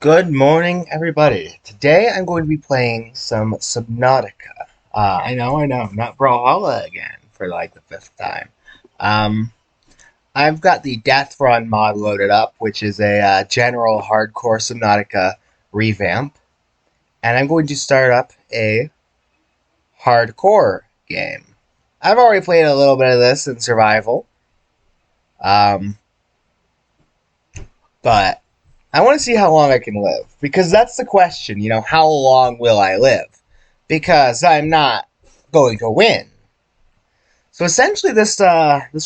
Good morning, everybody. Today I'm going to be playing some Subnautica. I know, not Brawlhalla again for like the fifth time. Um, I've got the Death Run mod loaded up, which is a general hardcore Subnautica revamp, and I'm going to start up a hardcore game. I've already played a little bit of this in survival, um, but I want to see how long I can live because that's the question. How long will I live? Because I'm not going to win. So essentially, this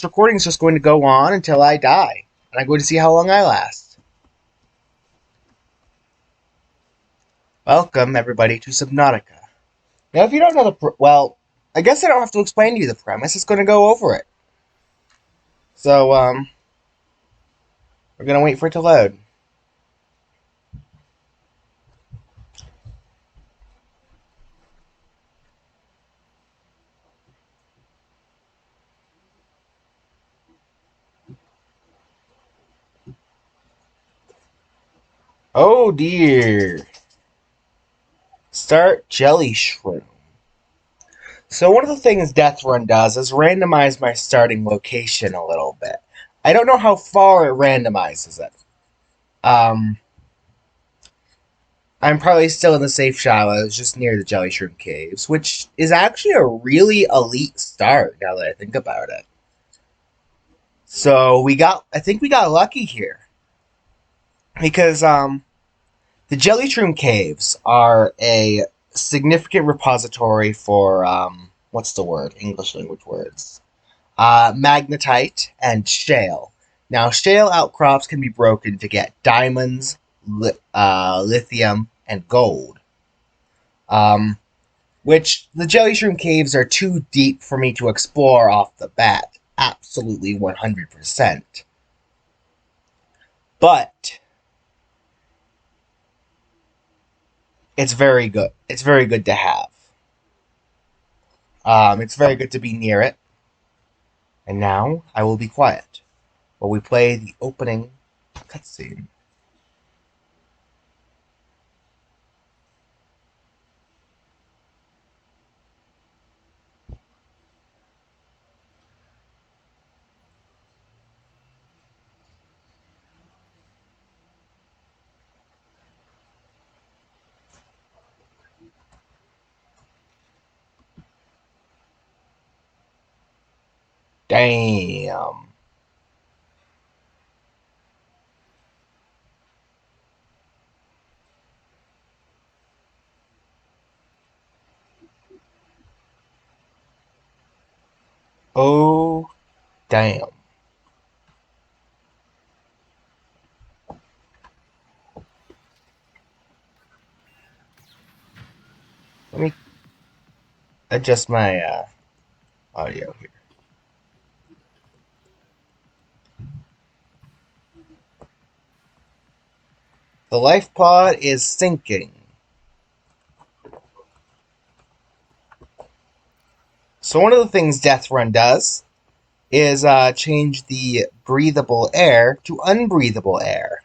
recording is just going to go on until I die, and I'm going to see how long I last. Welcome everybody to Subnautica. Now, if you don't know I guess I don't have to explain to you the premise. It's going to go over it. So we're going to wait for it to load. Oh dear. Start jelly shroom. So one of the things Death Run does is randomize my starting location a little bit. I don't know how far it randomizes it. Um, I'm probably still in the safe shallows, just near the Jelly Shroom Caves, which is actually a really elite start now that I think about it. So I think we got lucky here because the Jelly Shroom Caves are a significant repository for what's the word? English language words. Magnetite and shale. Now, shale outcrops can be broken to get diamonds, lithium, and gold. Um, which the Jelly Shroom Caves are too deep for me to explore off the bat. Absolutely 100%. But it's very good. It's very good to have. It's very good to be near it. And now I will be quiet while we play the opening cutscene. Damn. Oh, damn. Let me adjust my audio here. The life pod is sinking. So one of the things Death Run does is change the breathable air to unbreathable air.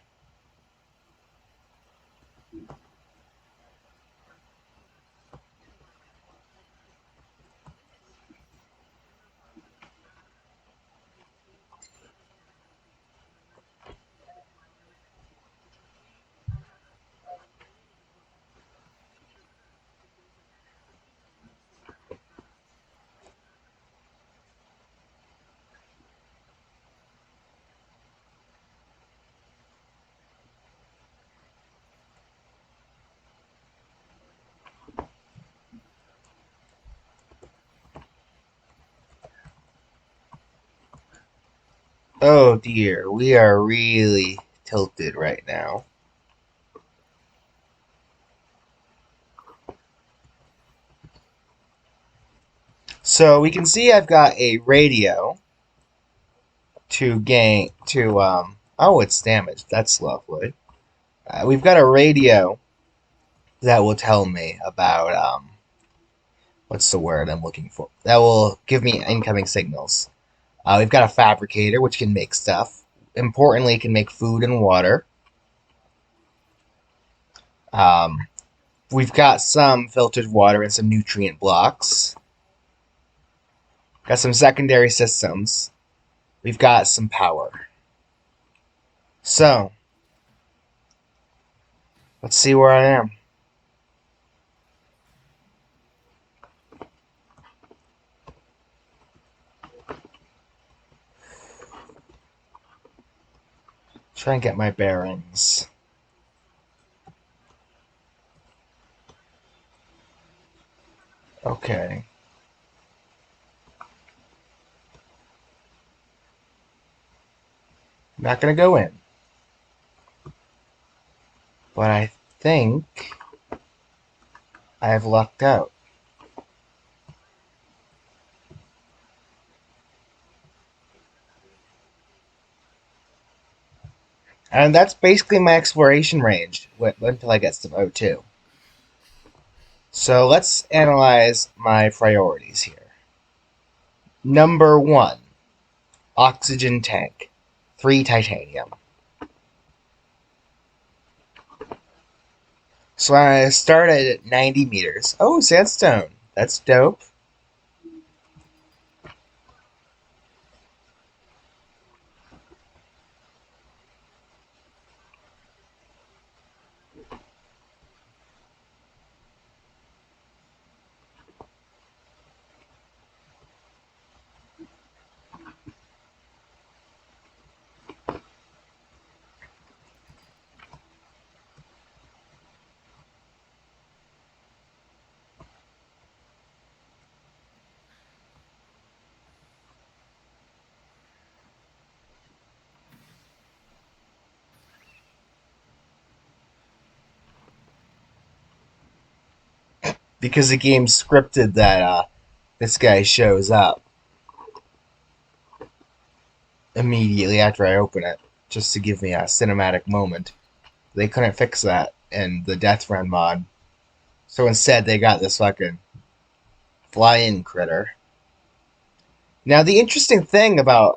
Oh dear, we are really tilted right now. So we can see I've got a radio to gain to oh, it's damaged. That's lovely. We've got a radio that will tell me about what's the word I'm looking for? That will give me incoming signals. We've got a fabricator which can make stuff. Importantly, it can make food and water. Um, we've got some filtered water and some nutrient blocks. Got some secondary systems. We've got some power. So, let's see where I am. Try and get my bearings. Okay. I'm not gonna go in. But I think I've lucked out. And that's basically my exploration range until I get some O2. So let's analyze my priorities here. Number 1, oxygen tank. 3 titanium. So I started at 90 meters. Oh, sandstone. That's dope. Because the game's scripted that this guy shows up immediately after I open it, just to give me a cinematic moment. They couldn't fix that in the Death Run mod. So instead, they got this fucking fly-in critter. Now, the interesting thing about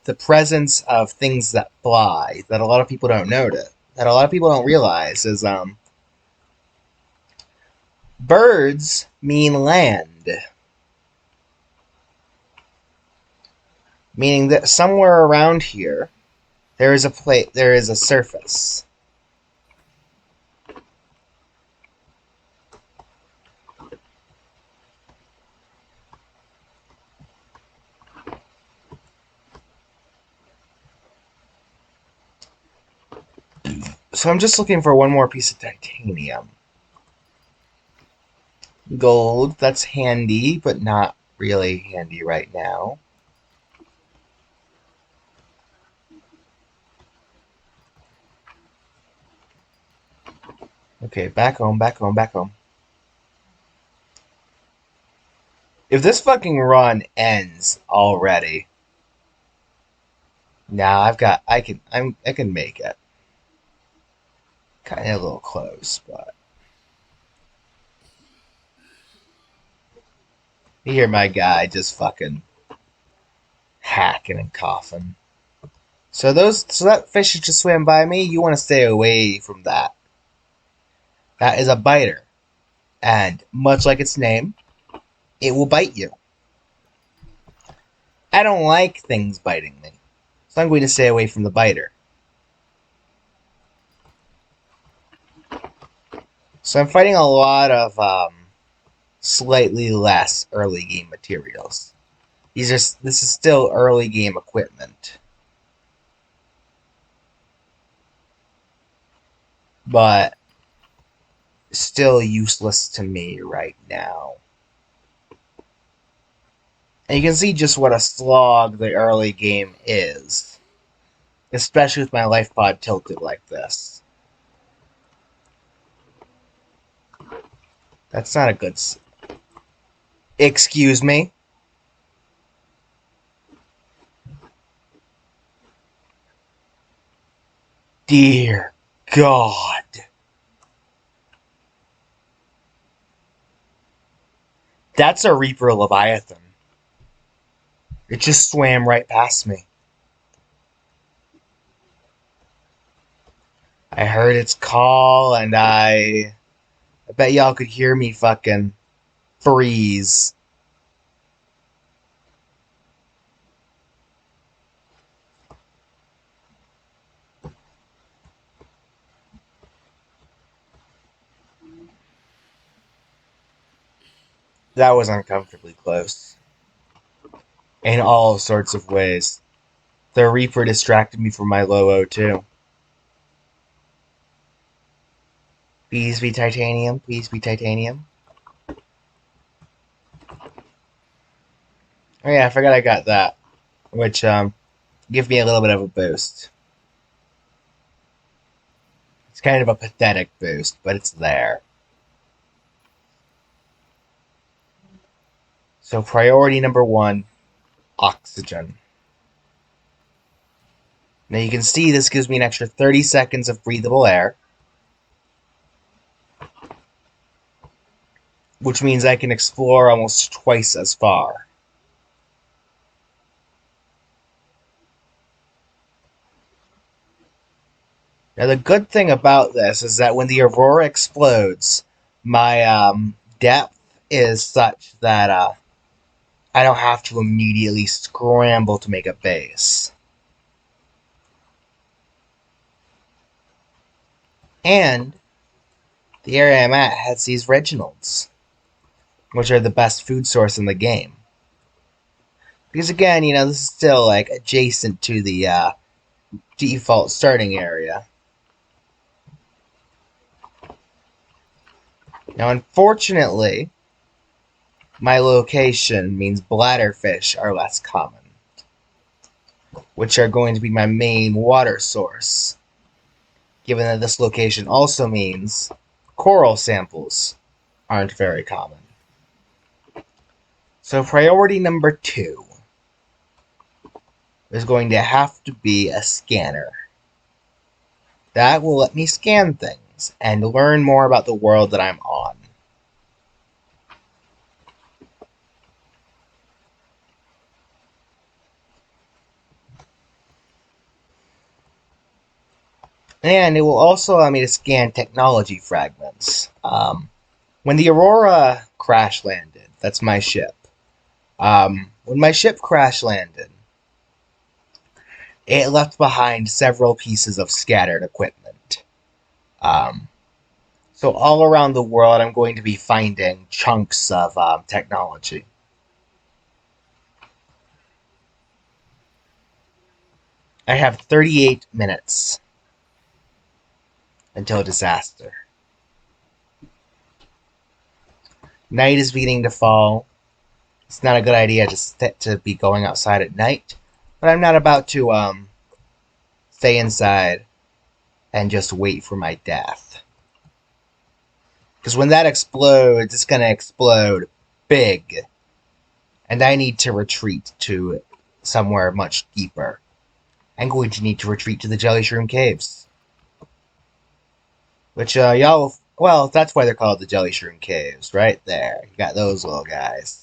the presence of things that fly that a lot of people don't notice, that a lot of people don't realize, is birds mean land, meaning that somewhere around here there is a plate, there is a surface. So I'm just looking for one more piece of titanium. Gold, that's handy, but not really handy right now. Okay, back home, back home, back home. If this fucking run ends already, now I can make it. Kind of a little close, but you hear my guy just fucking hacking and coughing. So that fish that just swam by me, you want to stay away from that. That is a biter, and much like its name, it will bite you. I don't like things biting me, so I'm going to stay away from the biter. So I'm fighting a lot of slightly less early game materials. This is still early game equipment, but still useless to me right now. And you can see just what a slog the early game is, especially with my life pod tilted like this. That's not a good. Excuse me? Dear God. That's a Reaper Leviathan. It just swam right past me. I heard its call, and I bet y'all could hear me fucking freeze. That was uncomfortably close. In all sorts of ways. The Reaper distracted me from my low O2. Please be titanium. Please be titanium. Oh yeah, I forgot I got that. Which, give me a little bit of a boost. It's kind of a pathetic boost, but it's there. So priority number 1, oxygen. Now you can see this gives me an extra 30 seconds of breathable air, which means I can explore almost twice as far. Now the good thing about this is that when the aurora explodes, my depth is such that I don't have to immediately scramble to make a base. And the area I'm at has these Reginalds, which are the best food source in the game. Because again, this is still like adjacent to the default starting area. Now, unfortunately, my location means bladderfish are less common, which are going to be my main water source, given that this location also means coral samples aren't very common. So priority number 2 is going to have to be a scanner. That will let me scan things and learn more about the world that I'm on. And it will also allow me to scan technology fragments. When the Aurora crash landed, that's my ship. When my ship crash landed, it left behind several pieces of scattered equipment. So all around the world, I'm going to be finding chunks of technology. I have 38 minutes until disaster. Night is beginning to fall. It's not a good idea to be going outside at night, but I'm not about to stay inside and just wait for my death. Because when that explodes, it's going to explode big. And I need to retreat to somewhere much deeper. I'm going to need to retreat to the Jelly Shroom Caves. Which, well, that's why they're called the Jelly Shroom Caves, right there. You got those little guys.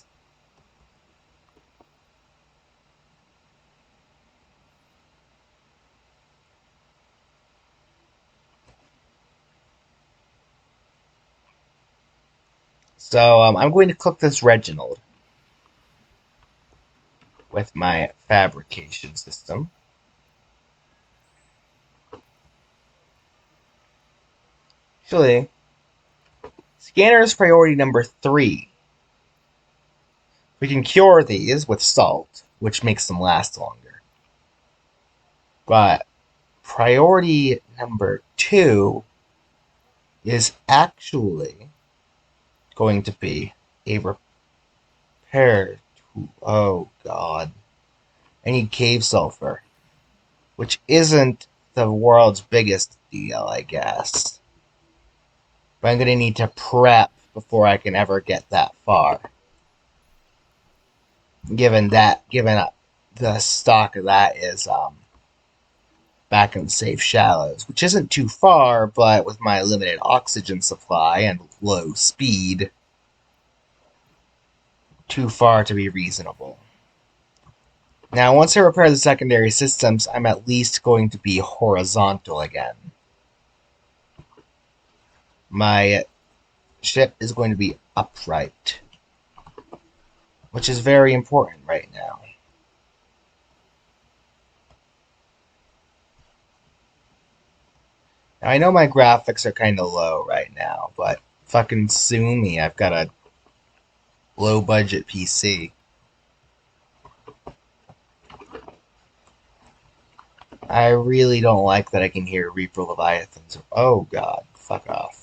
So, I'm going to cook this Reginald with my fabrication system. Actually, scanner is priority number 3. We can cure these with salt, which makes them last longer. But priority number 2 is actually going to be a repair tool. Oh, God. I need cave sulfur, which isn't the world's biggest deal, I guess. But I'm going to need to prep before I can ever get that far. Given the stock of that is back in the safe shallows, which isn't too far, but with my limited oxygen supply and low speed, too far to be reasonable. Now, once I repair the secondary systems, I'm at least going to be horizontal again. my ship is going to be upright, which is very important right now. Now, I know my graphics are kind of low right now, but fucking sue me. I've got a low budget PC. I really don't like that I can hear Reaper Leviathans. Oh god, fuck off.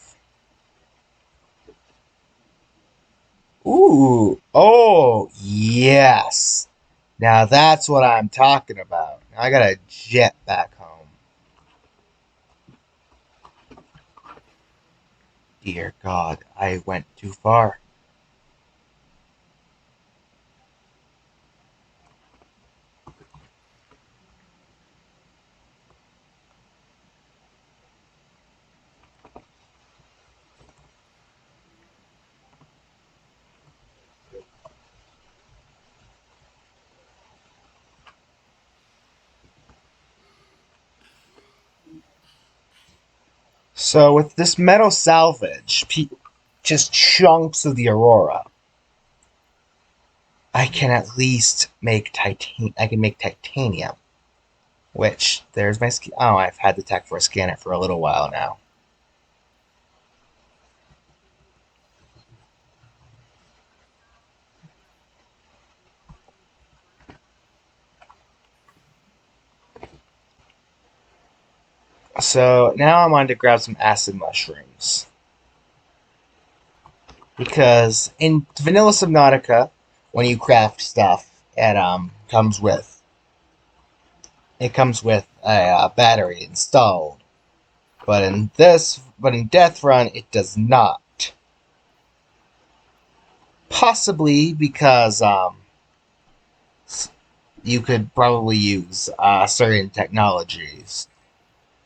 Ooh, oh, yes. Now that's what I'm talking about. Now I gotta jet back home. Dear God, I went too far. So with this metal salvage, just chunks of the Aurora, I can at least make I can make titanium. Which there's my oh, I've had the tech for a scanner for a little while now. So now I'm on to grab some acid mushrooms. Because in vanilla Subnautica, when you craft stuff, it comes with a battery installed. But in Death Run, it does not. Possibly because you could probably use certain technologies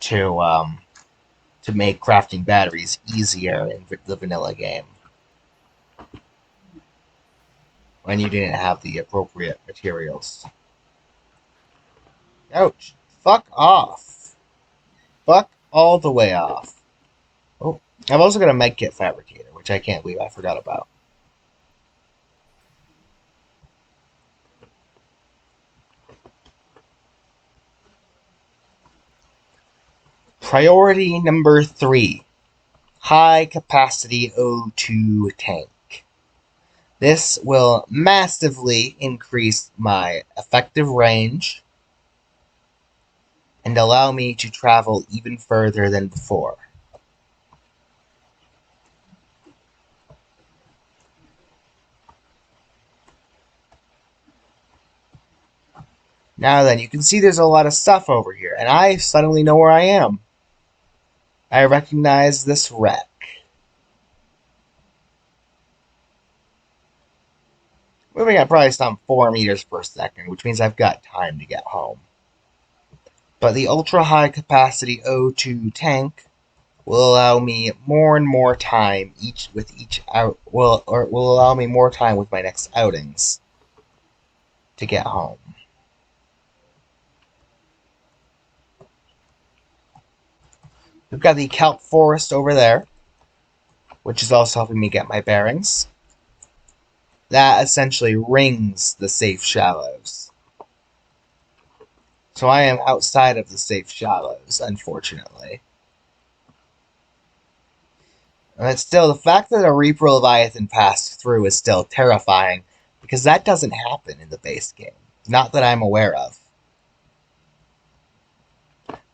to make crafting batteries easier in the vanilla game when you didn't have the appropriate materials. Ouch! Fuck off! Fuck all the way off. Oh, I've also got a medkit fabricator, which I can't believe I forgot about. Priority number 3. High capacity O2 tank. This will massively increase my effective range and allow me to travel even further than before. Now then, you can see there's a lot of stuff over here, and I suddenly know where I am. I recognize this wreck. Moving at probably some 4 meters per second, which means I've got time to get home. But the ultra high capacity O2 tank will allow me more and more time will allow me more time with my next outings to get home. We've got the kelp forest over there, which is also helping me get my bearings. That essentially rings the safe shallows. So I am outside of the safe shallows, unfortunately. But still, the fact that a Reaper Leviathan passed through is still terrifying, because that doesn't happen in the base game. Not that I'm aware of.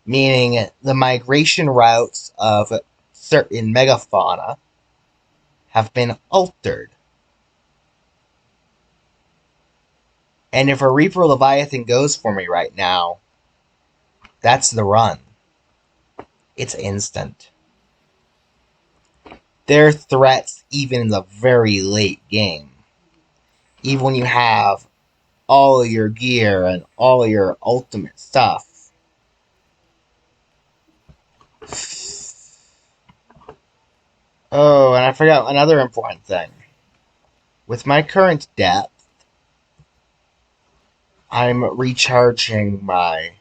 Meaning, the migration routes of certain megafauna have been altered. And if a Reaper Leviathan goes for me right now, that's the run. It's instant. They're threats even in the very late game. Even when you have all of your gear and all of your ultimate stuff. Oh, and I forgot another important thing. With my current depth, I'm recharging my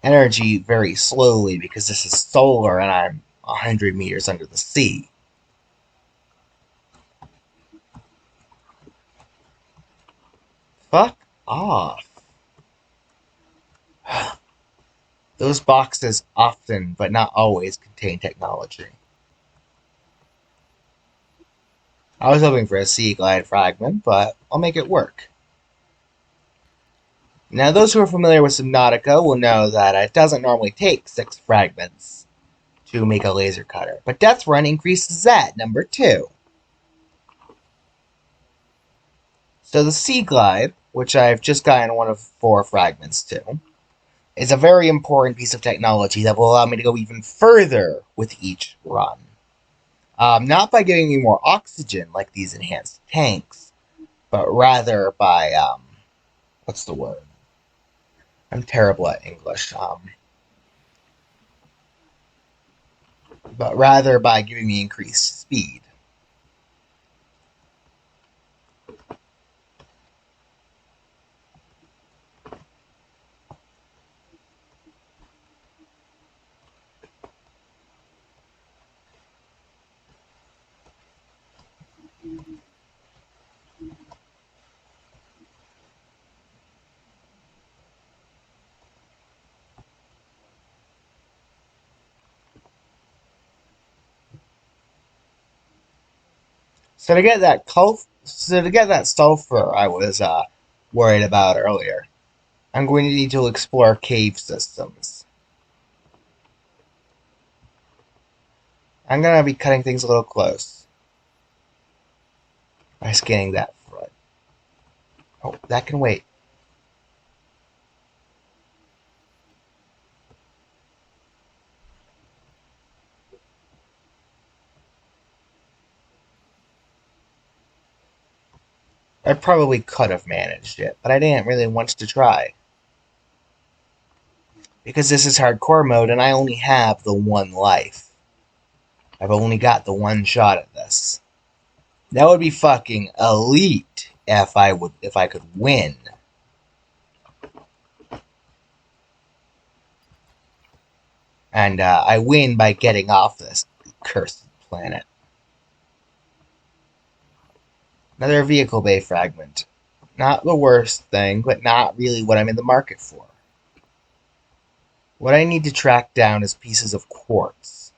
energy very slowly because this is solar and I'm 100 meters under the sea. Fuck off. Those boxes often, but not always, contain technology. I was hoping for a sea glide fragment, but I'll make it work. Now, those who are familiar with Subnautica will know that it doesn't normally take 6 fragments to make a laser cutter, but Death Run increases that, number 2. So the Sea Glide, which I've just gotten one of 4 fragments to, is a very important piece of technology that will allow me to go even further with each run. Not by giving me more oxygen like these enhanced tanks, but rather by, what's the word? I'm terrible at English. But rather by giving me increased speed. So to get that sulfur I was worried about earlier, I'm going to need to explore cave systems. I'm going to be cutting things a little close by scanning that foot. Oh, that can wait. I probably could have managed it, but I didn't really want to try. Because this is hardcore mode and I only have the one life. I've only got the one shot at this. That would be fucking elite if I could win. And I win by getting off this cursed planet. Another vehicle bay fragment. Not the worst thing, but not really what I'm in the market for. What I need to track down is pieces of quartz.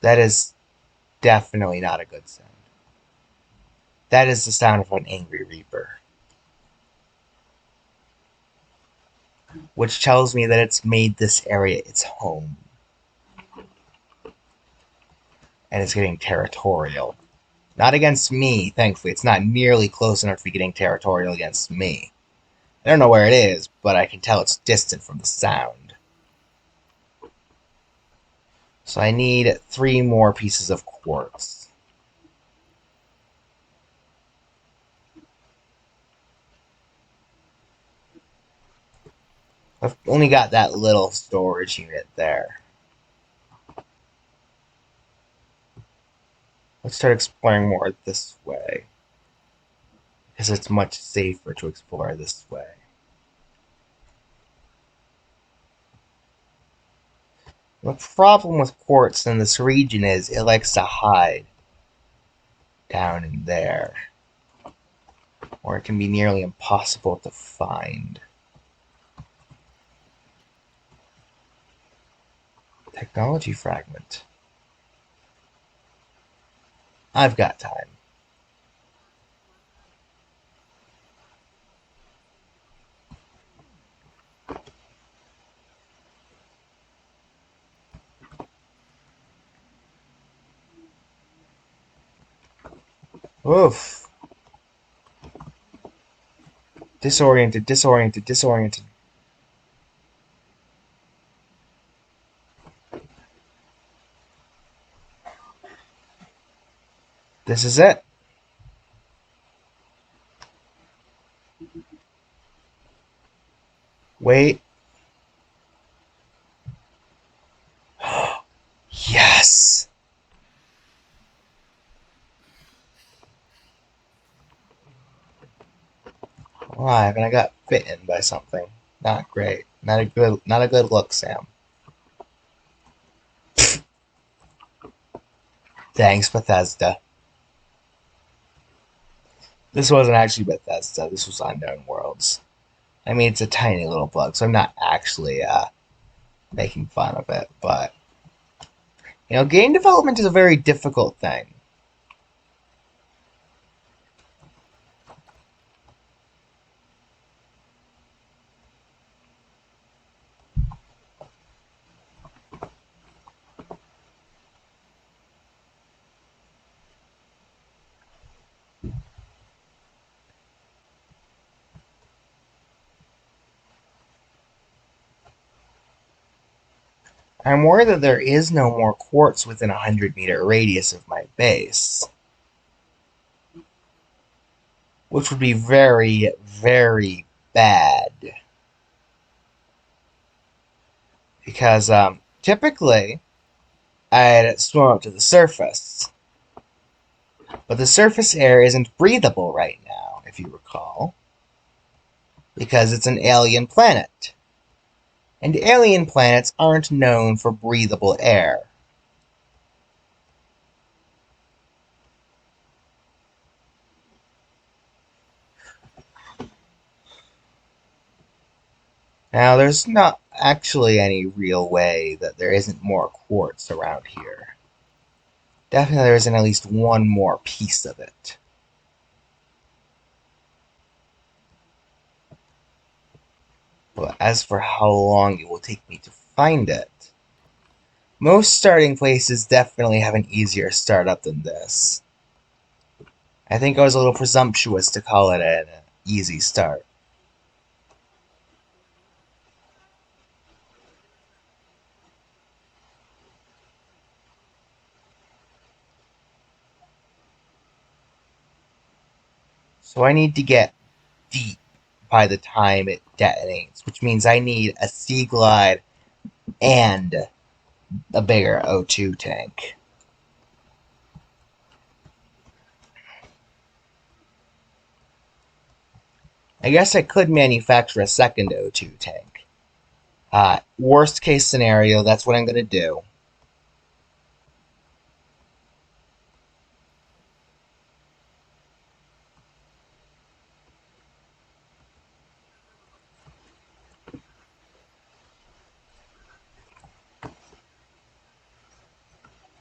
That is definitely not a good sound. That is the sound of an angry reaper. Which tells me that it's made this area its home. And it's getting territorial. Not against me, thankfully. It's not nearly close enough to be getting territorial against me. I don't know where it is, but I can tell it's distant from the sound. So I need 3 more pieces of quartz. I've only got that little storage unit there. Let's start exploring more this way. Because it's much safer to explore this way. The problem with quartz in this region is it likes to hide down in there. Or it can be nearly impossible to find. Technology fragment. I've got time. Oof. Disoriented, disoriented, disoriented. This is it. Wait. Yes! Alive, and I got bitten by something. Not great. Not a good look, Sam. Thanks, Bethesda. This wasn't actually Bethesda. This was Unknown Worlds. I mean, it's a tiny little bug, so I'm not actually making fun of it. But game development is a very difficult thing. I'm worried that there is no more quartz within a 100-meter radius of my base, which would be very, very bad. Because typically I'd swim up to the surface, but the surface air isn't breathable right now, if you recall, because it's an alien planet. And alien planets aren't known for breathable air. Now, there's not actually any real way that there isn't more quartz around here. Definitely there isn't at least one more piece of it. But as for how long it will take me to find it, most starting places definitely have an easier startup than this. I think I was a little presumptuous to call it an easy start. So I need to get deep by the time it detonates, which means I need a sea glide and a bigger O2 tank. I guess I could manufacture a second O2 tank. Worst case scenario, that's what I'm going to do.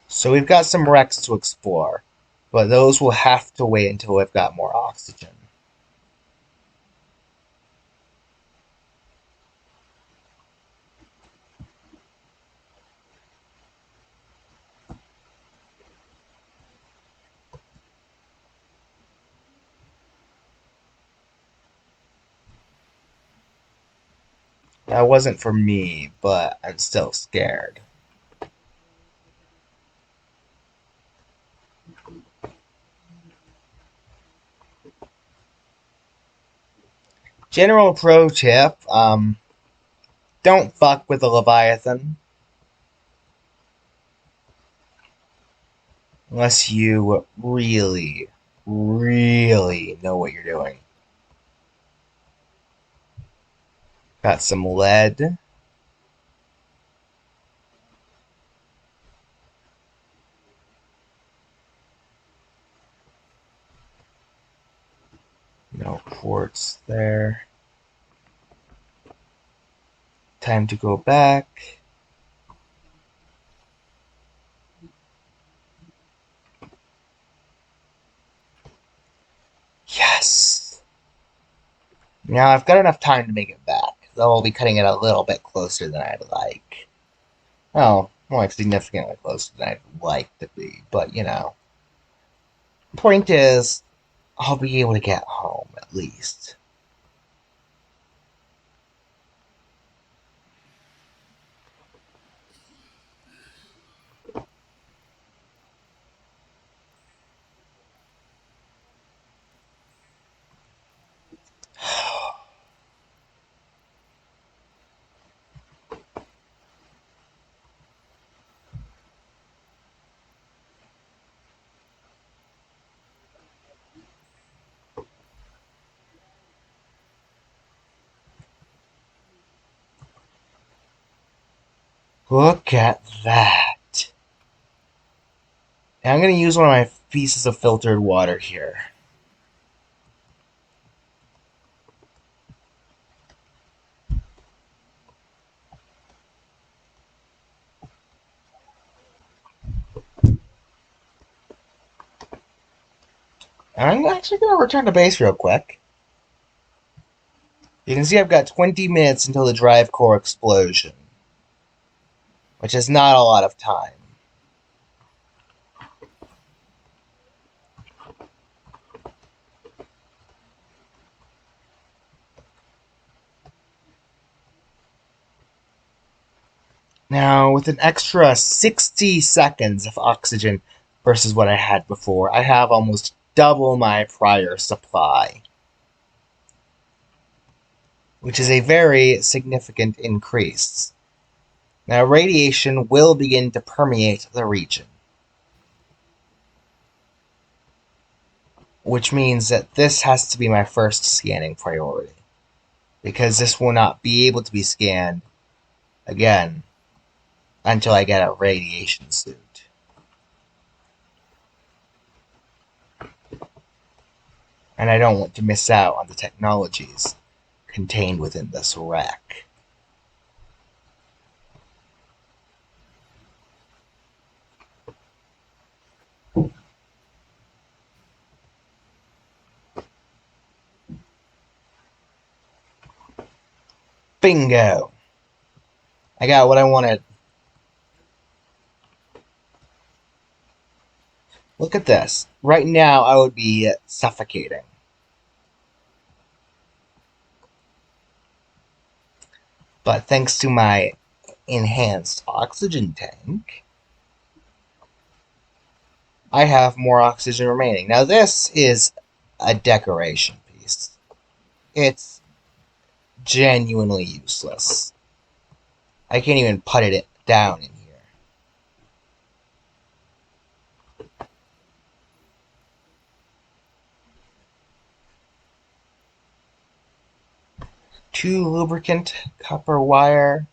So we've got some wrecks to explore, but those will have to wait until we've got more oxygen. That wasn't for me, but I'm still scared. General pro tip, don't fuck with a Leviathan unless you really, really know what you're doing. Got some lead. No quartz there. Time to go back. Yes! Now I've got enough time to make it back, though I'll be cutting it a little bit closer than I'd like. Well, more like significantly closer than I'd like to be, but Point is, I'll be able to get home at least. Look at that. And I'm going to use one of my pieces of filtered water here. And I'm actually going to return to base real quick. You can see I've got 20 minutes until the drive core explosion, which is not a lot of time. Now, with an extra 60 seconds of oxygen versus what I had before, I have almost double my prior supply, which is a very significant increase. Now, radiation will begin to permeate the region, which means that this has to be my first scanning priority, because this will not be able to be scanned again until I get a radiation suit. And I don't want to miss out on the technologies contained within this wreck. Bingo! I got what I wanted. Look at this. Right now, I would be suffocating. But thanks to my enhanced oxygen tank, I have more oxygen remaining. Now, this is a decoration piece. It's genuinely useless. I can't even put it down in here. Two lubricant copper wire.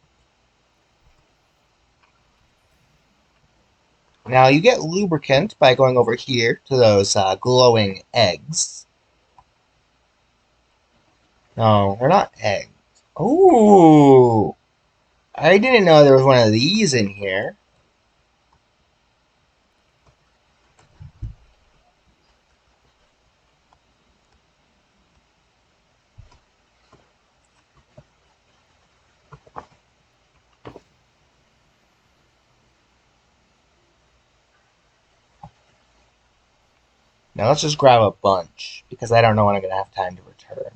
Now, you get lubricant by going over here to those glowing eggs. No, they're not eggs. Ooh! I didn't know there was one of these in here. Now let's just grab a bunch, because I don't know when I'm going to have time to return.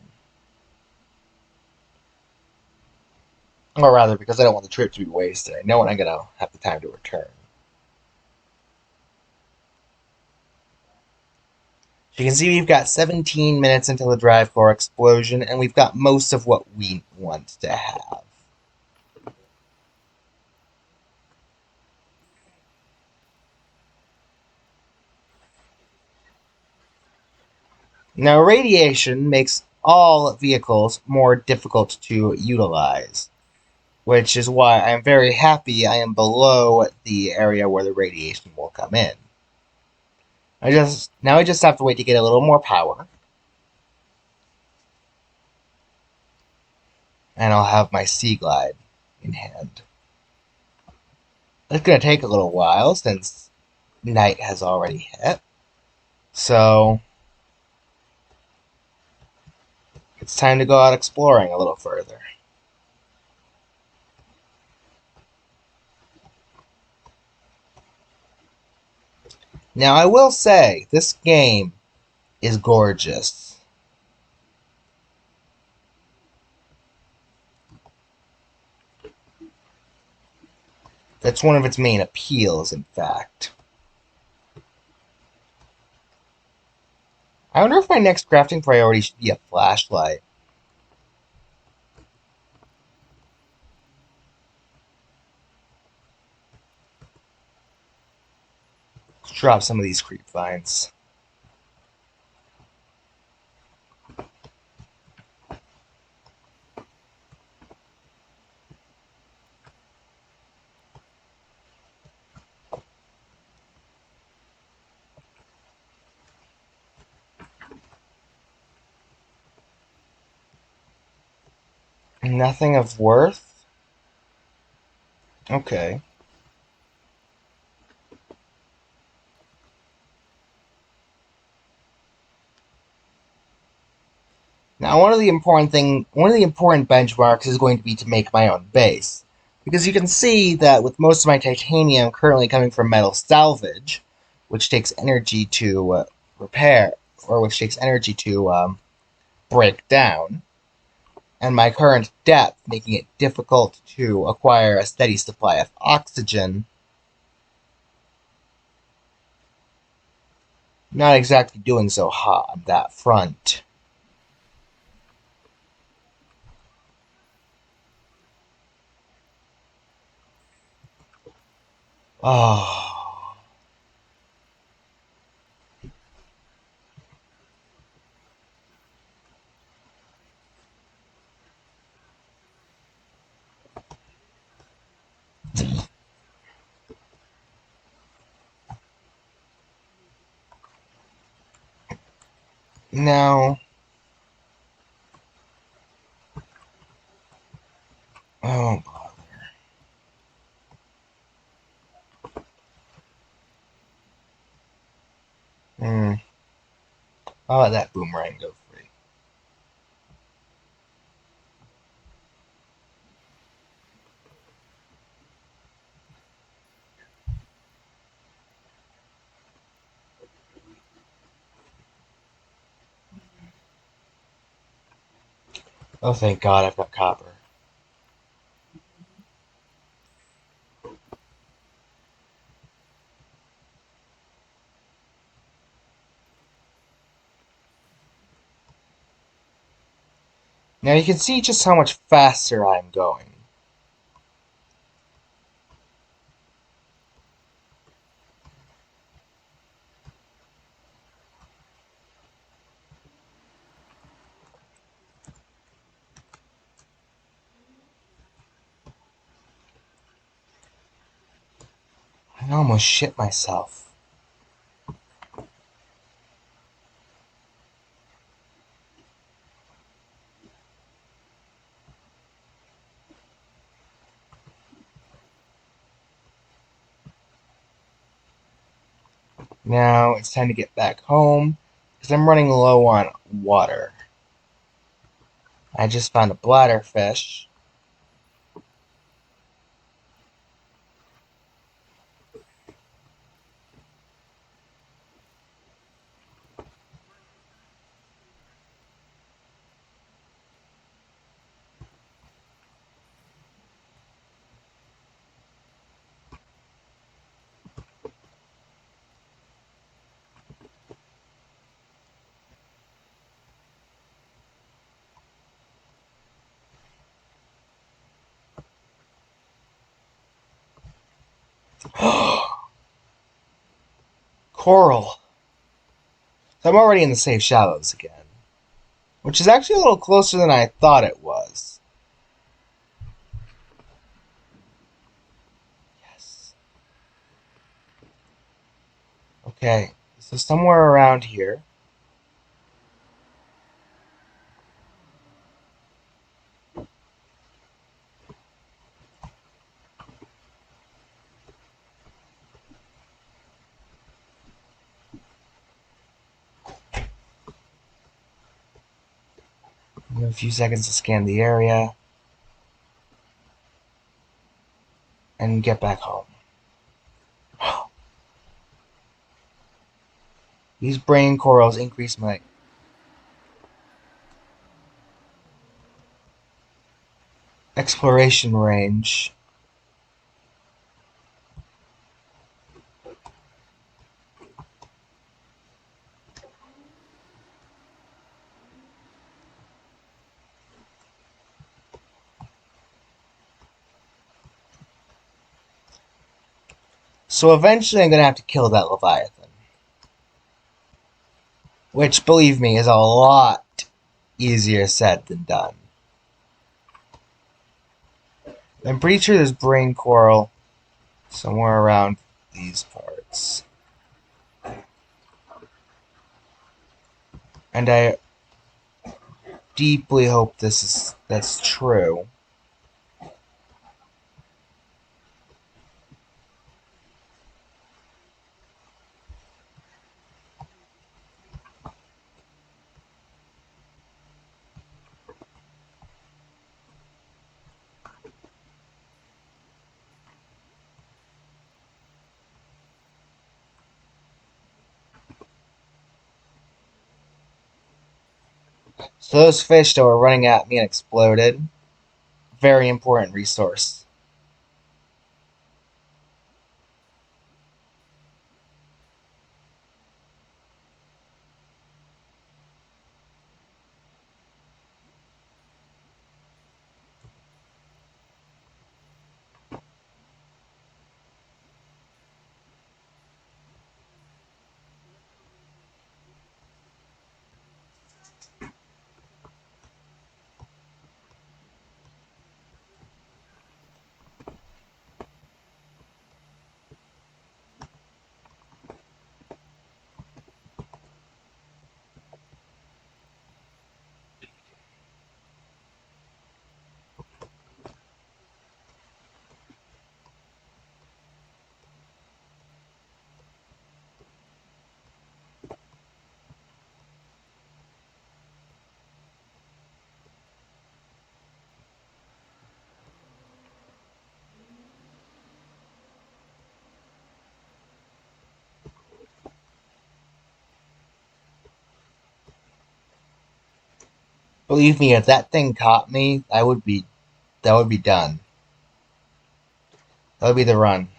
Or rather, because I don't want the trip to be wasted. I know when I'm going to have the time to return. So you can see we've got 17 minutes until the drive core explosion, and we've got most of what we want to have. Now, radiation makes all vehicles more difficult to utilize, which is why I'm very happy I am below the area where the radiation will come in. I just have to wait to get a little more power, and I'll have my Sea Glide in hand. It's going to take a little while since night has already hit, so it's time to go out exploring a little further. Now, I will say, this game is gorgeous. That's one of its main appeals, in fact. I wonder if my next crafting priority should be a flashlight. Let's drop some of these creep vines. Nothing of worth? Okay. Now, one of the important benchmarks is going to be to make my own base, because you can see that with most of my titanium currently coming from metal salvage, which takes energy to repair, or which takes energy to break down, and my current depth making it difficult to acquire a steady supply of oxygen. Not exactly doing so hot on that front. Oh. Now, oh, hmm. I'll let that boomerang go free. Oh, thank God I've got copper. Now you can see just how much faster I'm going. I almost shit myself. Now it's time to get back home because I'm running low on water. I just found a bladderfish. Coral. So I'm already in the safe shallows again, which is actually a little closer than I thought it was. Yes. Okay, so somewhere around here. A few seconds to scan the area and get back home. These brain corals increase my exploration range. So eventually I'm going to have to kill that Leviathan. Which, believe me, is a lot easier said than done. I'm pretty sure there's brain coral somewhere around these parts. And deeply hope that's true. So those fish that were running at me and exploded, very important resource. Believe me, if that thing caught me, that would be done. That would be the run.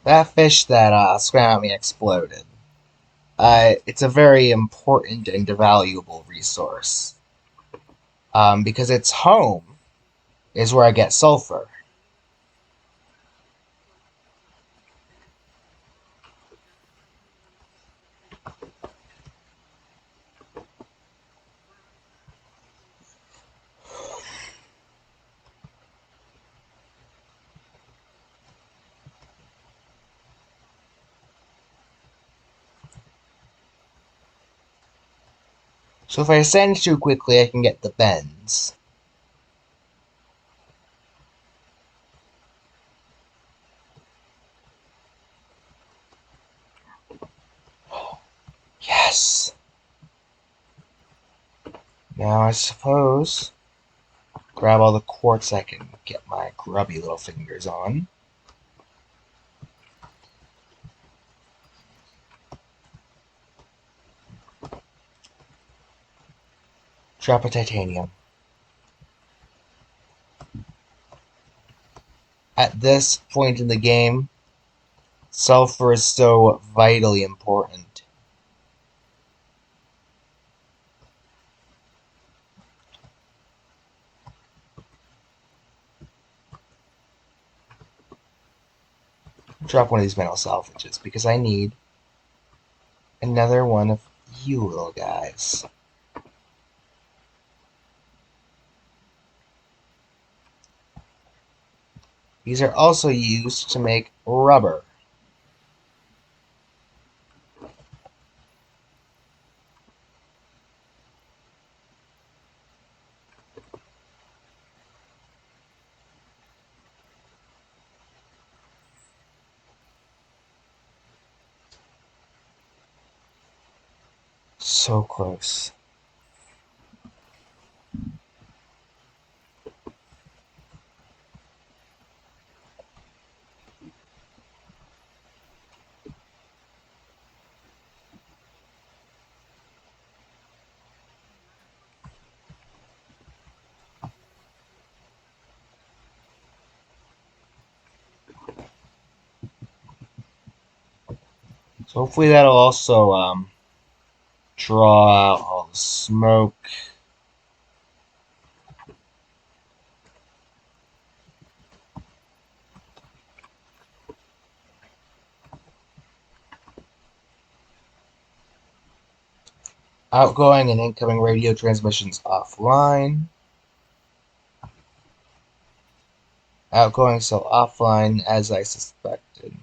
That fish that swam at me exploded. It's a very important and valuable resource because its home is where I get sulfur. So if I ascend too quickly, I can get the bends. Yes! Now I suppose grab all the quartz I can get my grubby little fingers on. Drop a titanium. At this point in the game, sulfur is so vitally important. Drop one of these metal salvages because I need another one of you little guys. These are also used to make rubber. So close. So hopefully that'll also draw out all the smoke. Outgoing and incoming radio transmissions offline. Outgoing so offline as I suspected.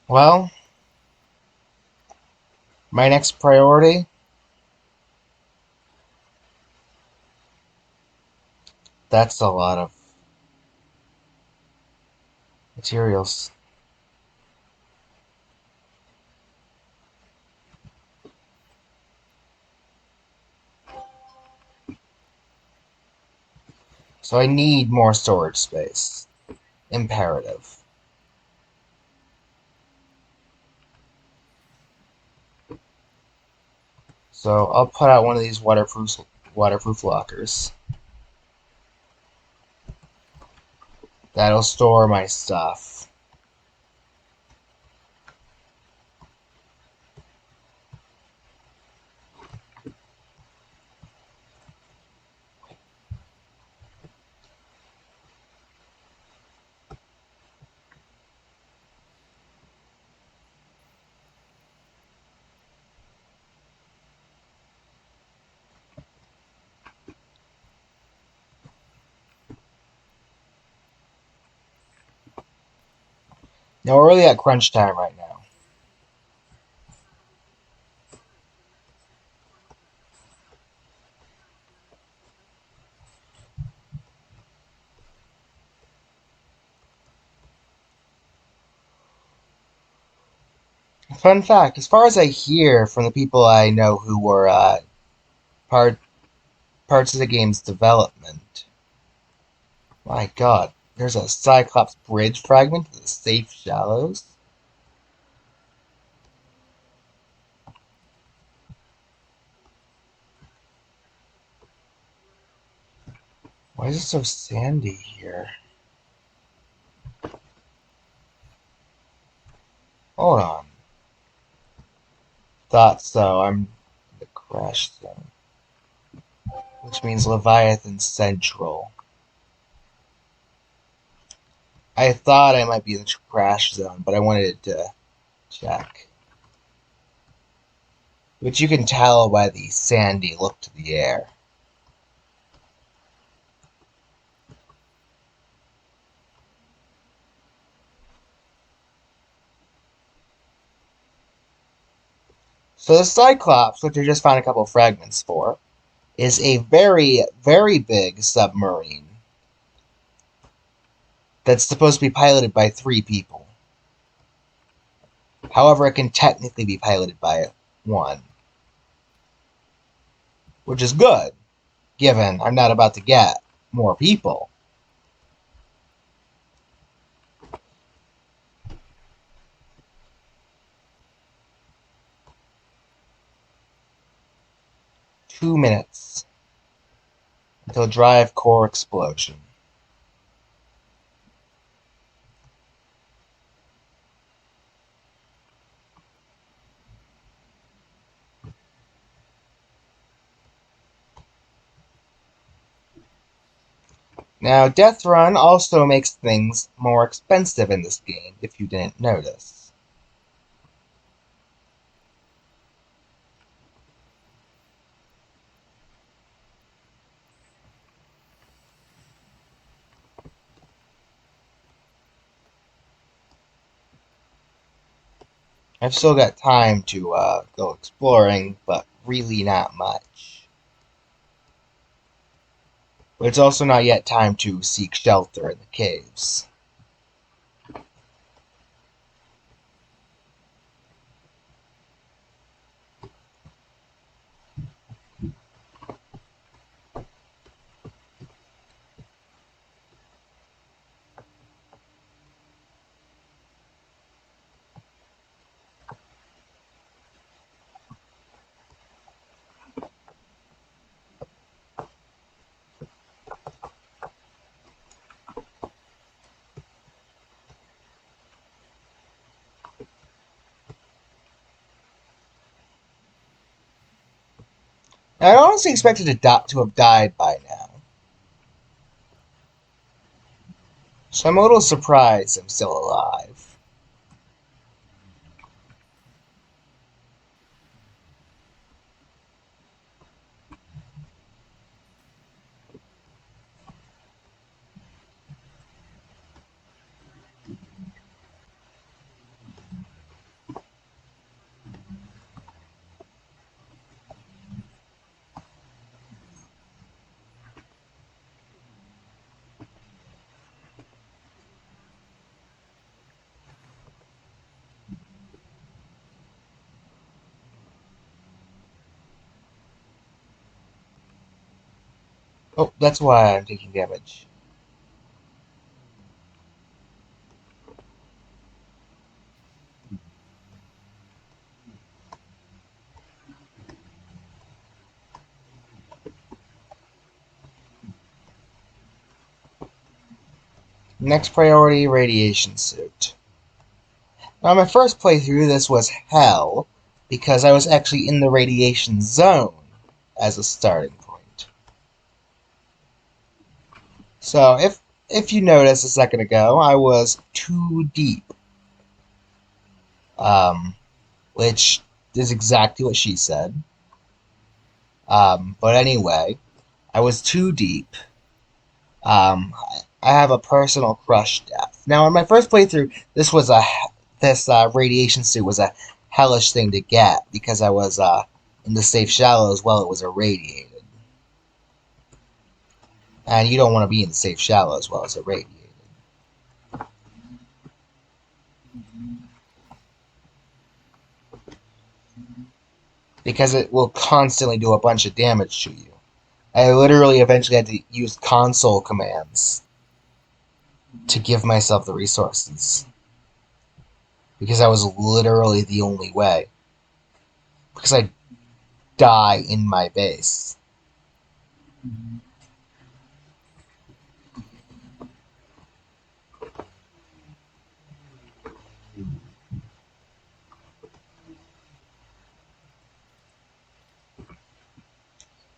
Well, my next priority, that's a lot of materials. So I need more storage space. Imperative. So I'll put out one of these waterproof lockers. That'll store my stuff. Now we're really at crunch time right now. Fun fact, as far as I hear from the people I know who were part parts of the game's development, my god, there's a Cyclops bridge fragment in the safe shallows. Why is it so sandy here? Hold on. Thought so. I'm in the crash zone, which means Leviathan Central. I thought I might be in the crash zone, but I wanted to check. Which you can tell by the sandy look to the air. So the Cyclops, which I just found a couple fragments for, is a very, very big submarine that's supposed to be piloted by 3 people. However, it can technically be piloted by 1, which is good, given I'm not about to get more people. Two minutes until drive core explosion. Now, Death Run also makes things more expensive in this game, if you didn't notice. I've still got time to go exploring, but really not much. But it's also not yet time to seek shelter in the caves. I honestly expected to have died by now, so I'm a little surprised I'm still alive. Oh, that's why I'm taking damage. Next priority, radiation suit. Now, my first playthrough, this was hell, because I was actually in the radiation zone as a starting point. So, if you noticed a second ago, I was too deep. Which is exactly what she said. But anyway, I was too deep. I have a personal crush death. Now, in my first playthrough, this radiation suit was a hellish thing to get because I was in the safe shallows while it was irradiated, and you don't want to be in the safe shallows while it's irradiated because it will constantly do a bunch of damage to you. I literally eventually had to use console commands to give myself the resources because that was literally the only way. Because I die in my base.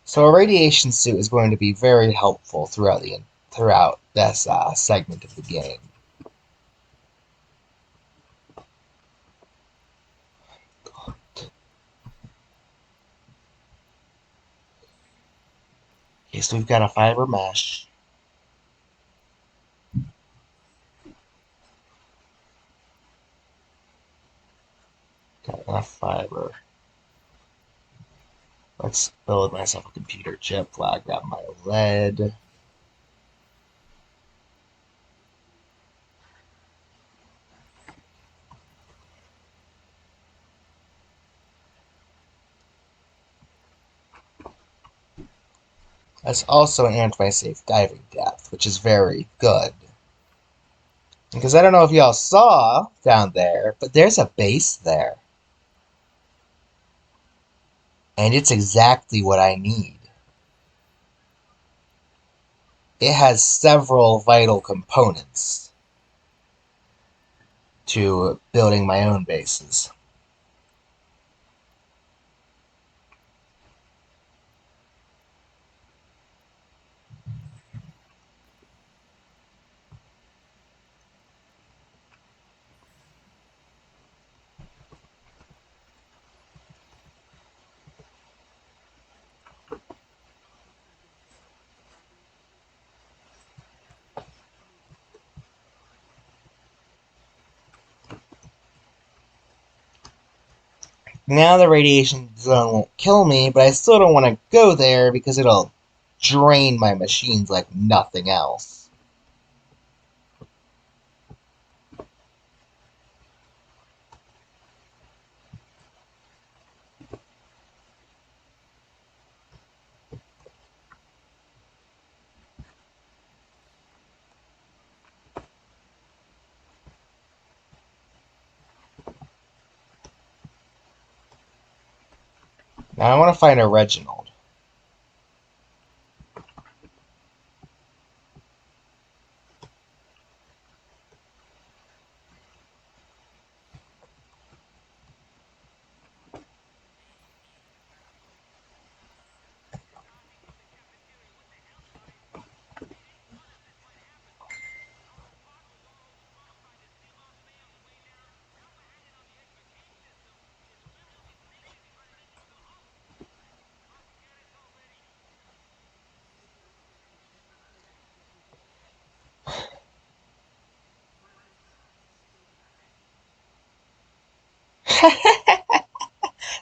So a radiation suit is going to be very helpful throughout this segment of the game. Okay, so we've got a fiber mesh. Got enough fiber. Let's build myself a computer chip while I grab my lead. That's also an anti-safe diving depth, which is very good. Because I don't know if y'all saw down there, but there's a base there. And it's exactly what I need. It has several vital components to building my own bases. Now the radiation zone won't kill me, but I still don't want to go there because it'll drain my machines like nothing else. Now I want to find a Reginald.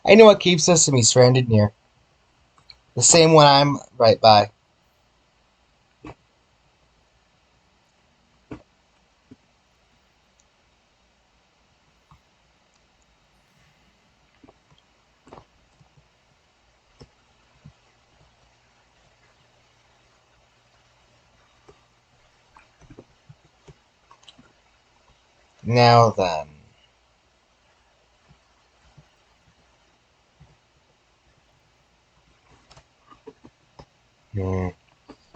I know what keeps Sesame stranded near. The same one I'm right by. Now then.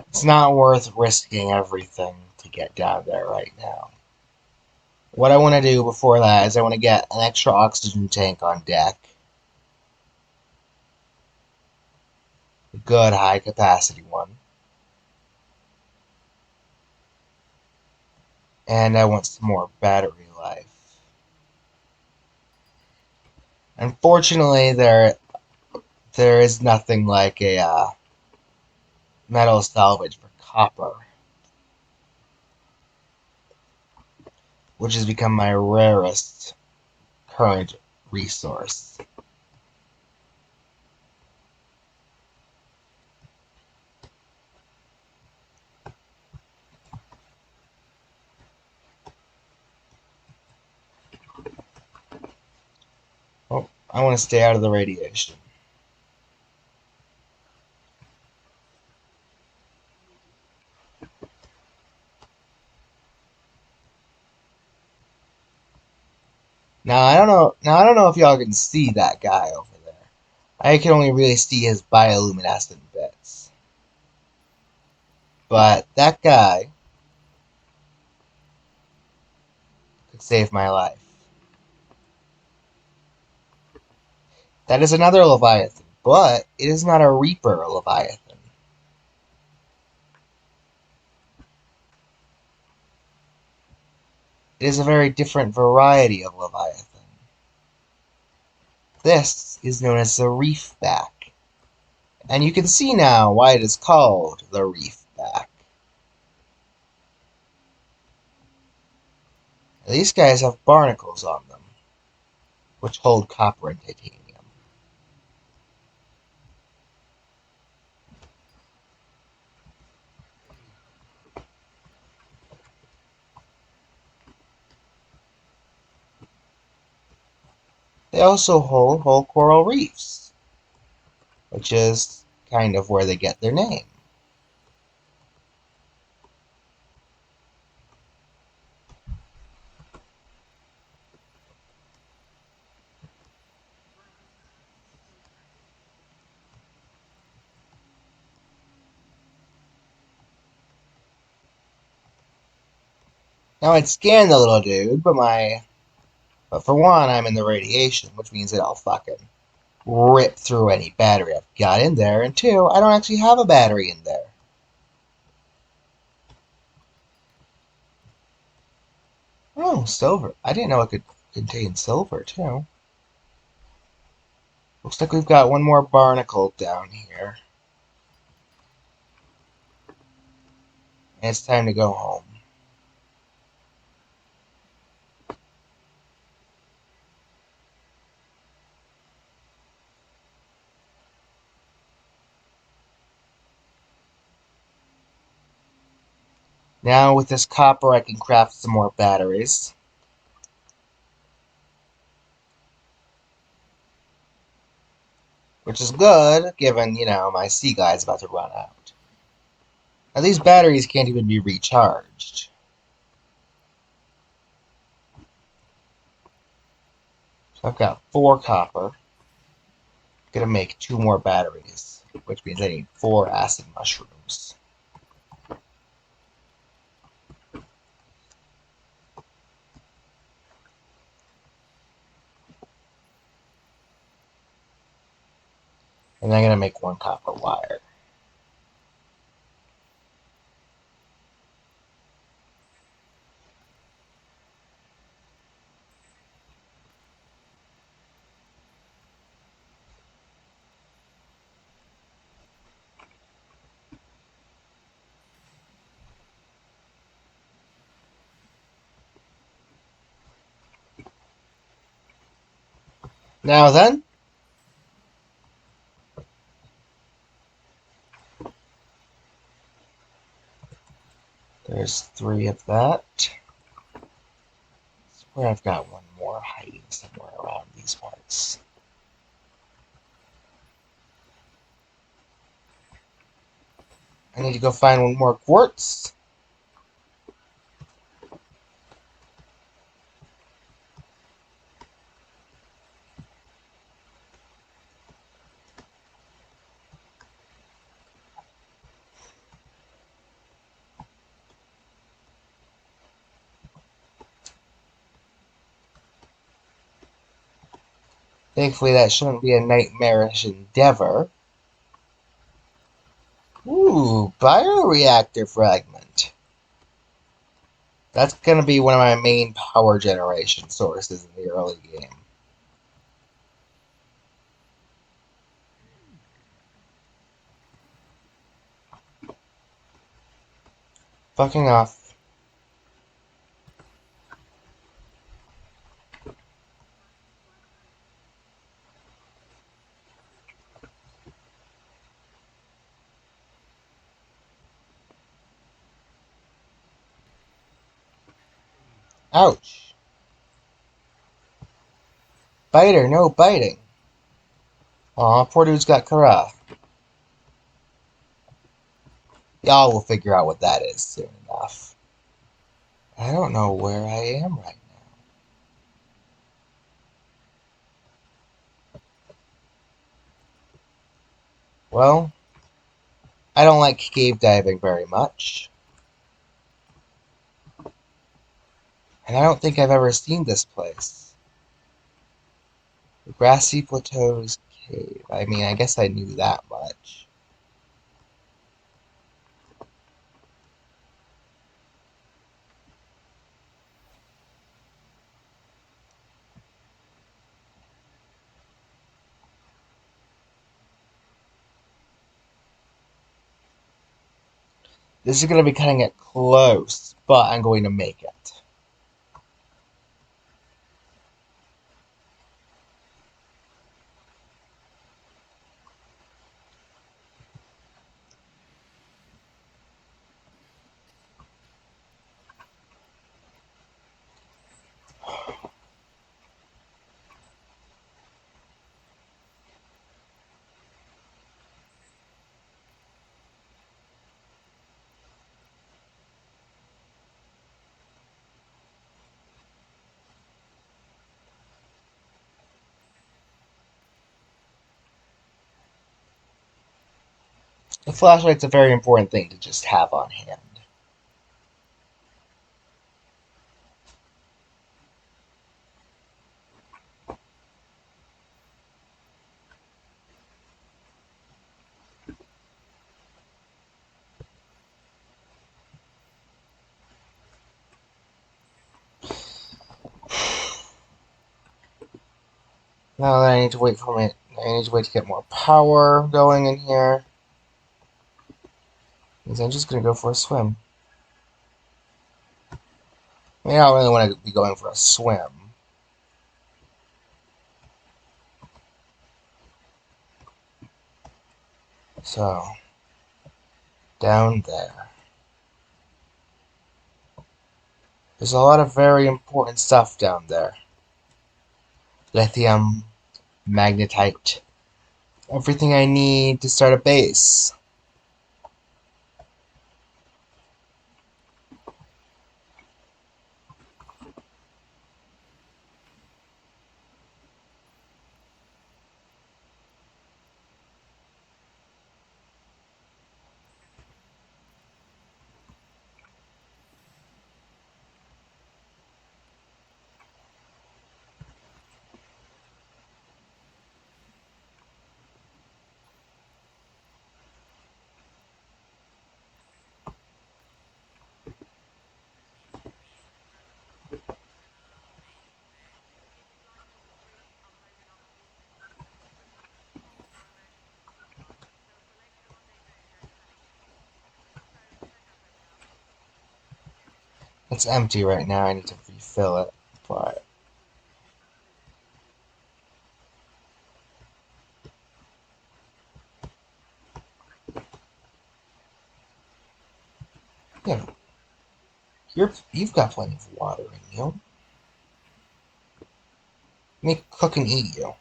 It's not worth risking everything to get down there right now. What I want to do before that is I want to get an extra oxygen tank on deck. A good high capacity one. And I want some more battery life. Unfortunately, there is nothing like a metal salvage for copper, which has become my rarest current resource. Oh, I want to stay out of the radiation. Now I don't know if y'all can see that guy over there. I can only really see his bioluminescent bits. But that guy could save my life. That is another Leviathan, but it is not a Reaper Leviathan. It is a very different variety of Leviathan. This is known as the Reefback. And you can see now why it is called the Reefback. These guys have barnacles on them, which hold copper and titanium. They also hold whole coral reefs, which is kind of where they get their name. Now I'd scan the little dude, but for one, I'm in the radiation, which means that I'll fucking rip through any battery I've got in there, and two, I don't actually have a battery in there. Oh, silver. I didn't know it could contain silver, too. Looks like we've got one more barnacle down here. And it's time to go home. Now, with this copper, I can craft some more batteries. Which is good, given, my sea guy's about to run out. Now, these batteries can't even be recharged. So I've got 4 copper. Gonna make 2 more batteries, which means I need 4 acid mushrooms. And I'm gonna make 1 copper wire. Now then, there's 3 of that. I swear I've got 1 more hiding somewhere around these parts. I need to go find 1 more quartz. Thankfully, that shouldn't be a nightmarish endeavor. Ooh, bioreactor fragment. That's gonna be one of my main power generation sources in the early game. Fucking off. Ouch. Biter, no biting. Aw, poor dude's got Kara. Y'all will figure out what that is soon enough. I don't know where I am right now. Well, I don't like cave diving very much. And I don't think I've ever seen this place. The Grassy Plateaus Cave. I mean, I guess I knew that much. This is going to be cutting it close, but I'm going to make it. The flashlight's a very important thing to just have on hand. Now that I need to wait for I need to wait to get more power going in here. Because I'm just gonna go for a swim. I mean, I don't really want to be going for a swim. So, down there. There's a lot of very important stuff down there. Lithium, magnetite, everything I need to start a base. It's empty right now, I need to refill it, but you know, you've got plenty of water in you. Let me cook and eat you.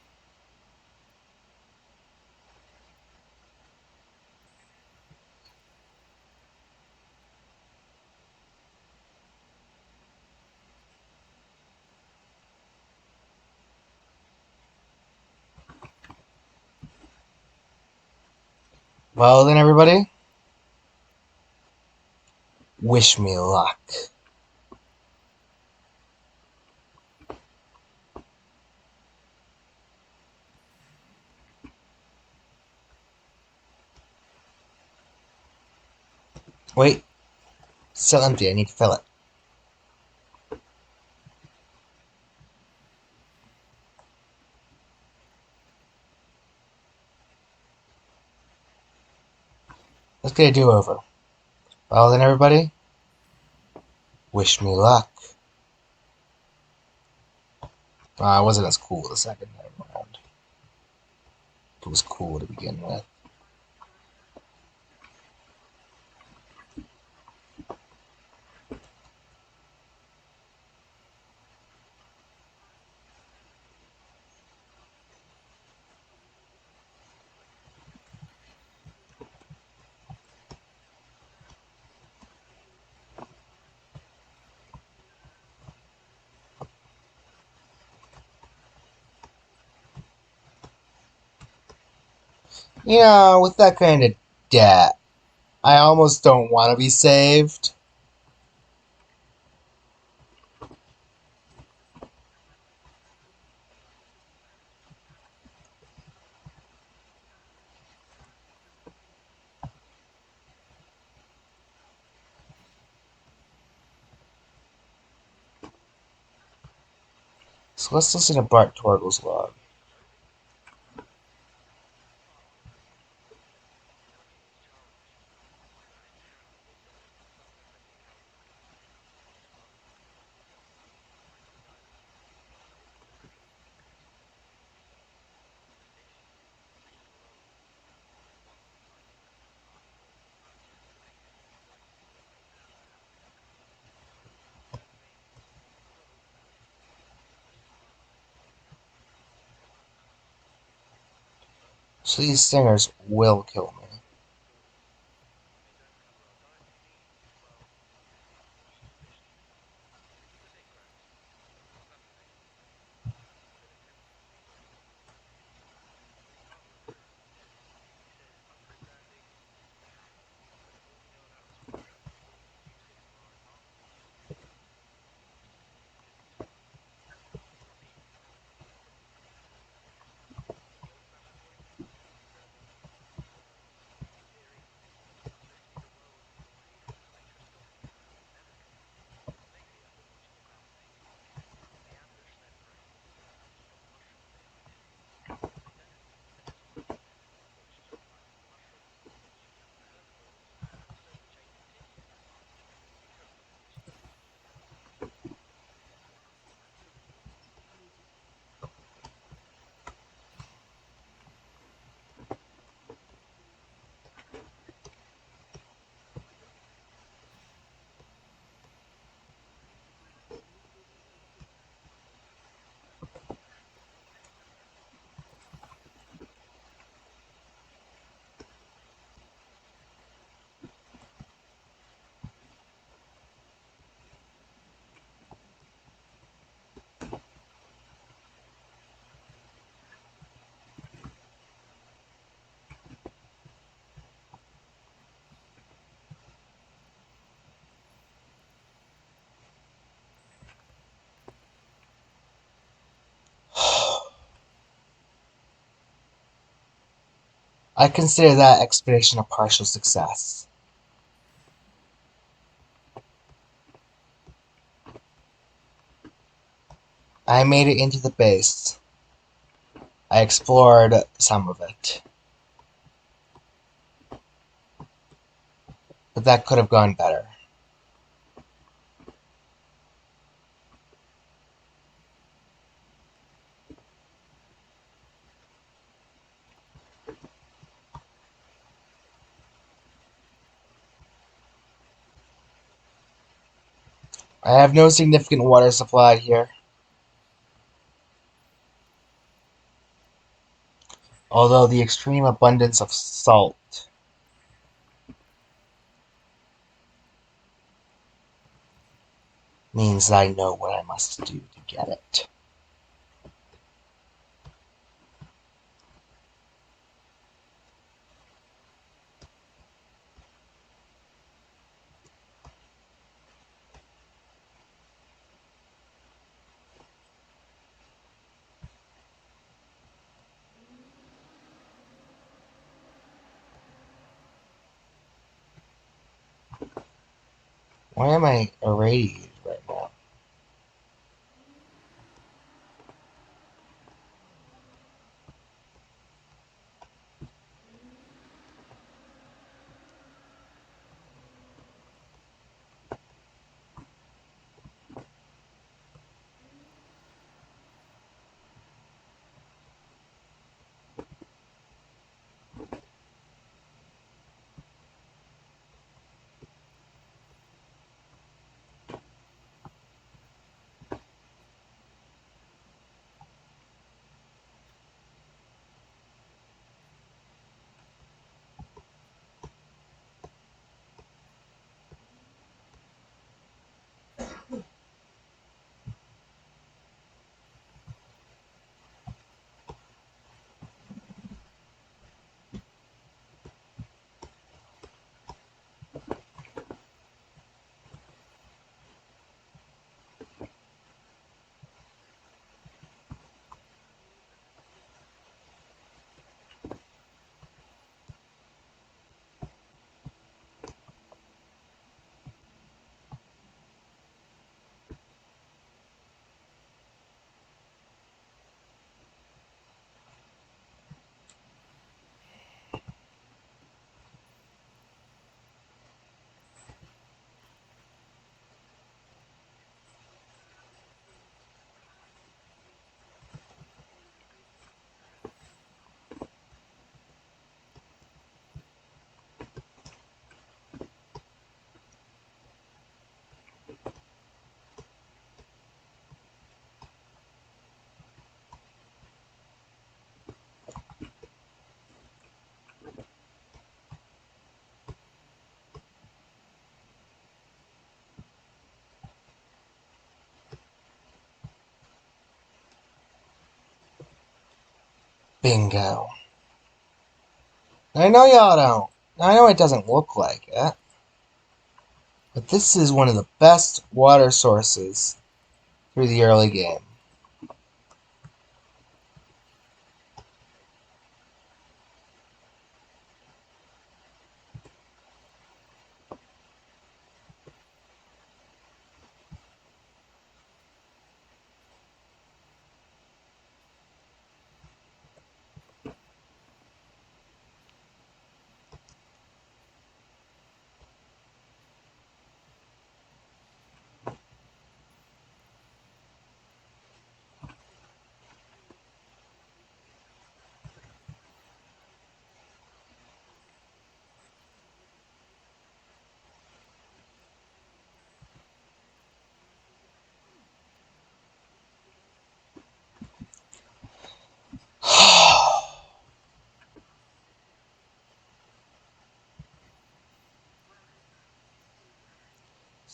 Well then, everybody, wish me luck. Wait, it's still empty. I need to fill it. Let's get a do-over. Well then, everybody, wish me luck. I wasn't as cool the second time around. It was cool to begin with. You know, with that kind of debt, I almost don't want to be saved. So let's listen to Bart Torgle's log. So these stingers will kill me. I consider that expedition a partial success. I made it into the base. I explored some of it. But that could have gone better. I have no significant water supply here. Although the extreme abundance of salt means I know what I must do to get it. Why am I irradiated right now? Bingo. I know y'all don't. I know it doesn't look like it. But this is one of the best water sources through the early game.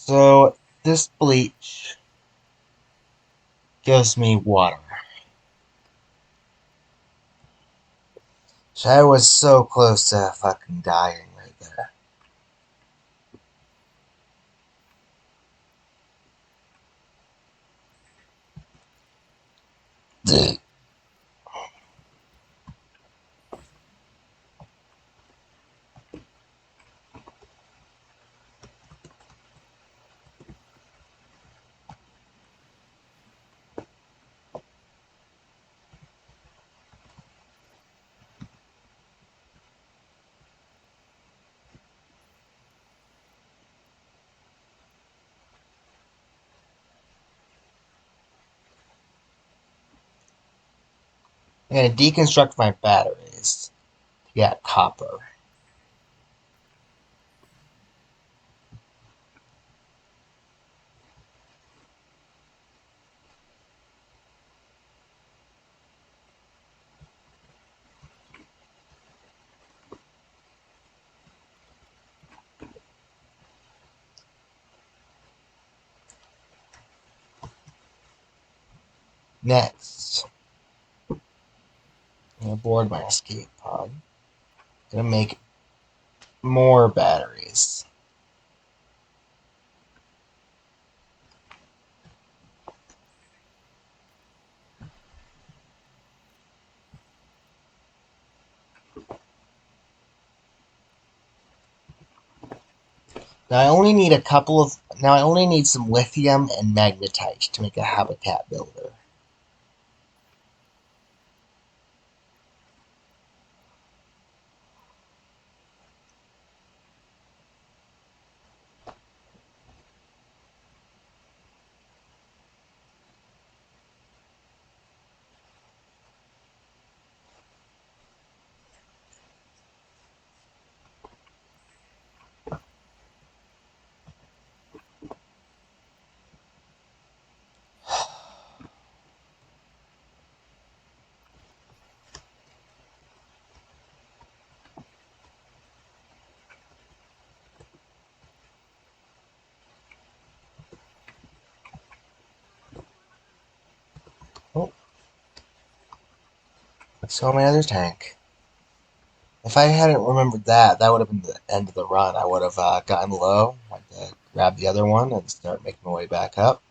So, this bleach gives me water. So I was so close to fucking dying right there. I'm gonna deconstruct my batteries to get copper. Next, I'm gonna board my escape pod. Gonna make more batteries. Now I only need a couple of. Now I only need some lithium and magnetite to make a habitat builder. Oh, let's go my other tank. If I hadn't remembered that, that would have been the end of the run. I would have gotten low, had to grab the other one, and start making my way back up.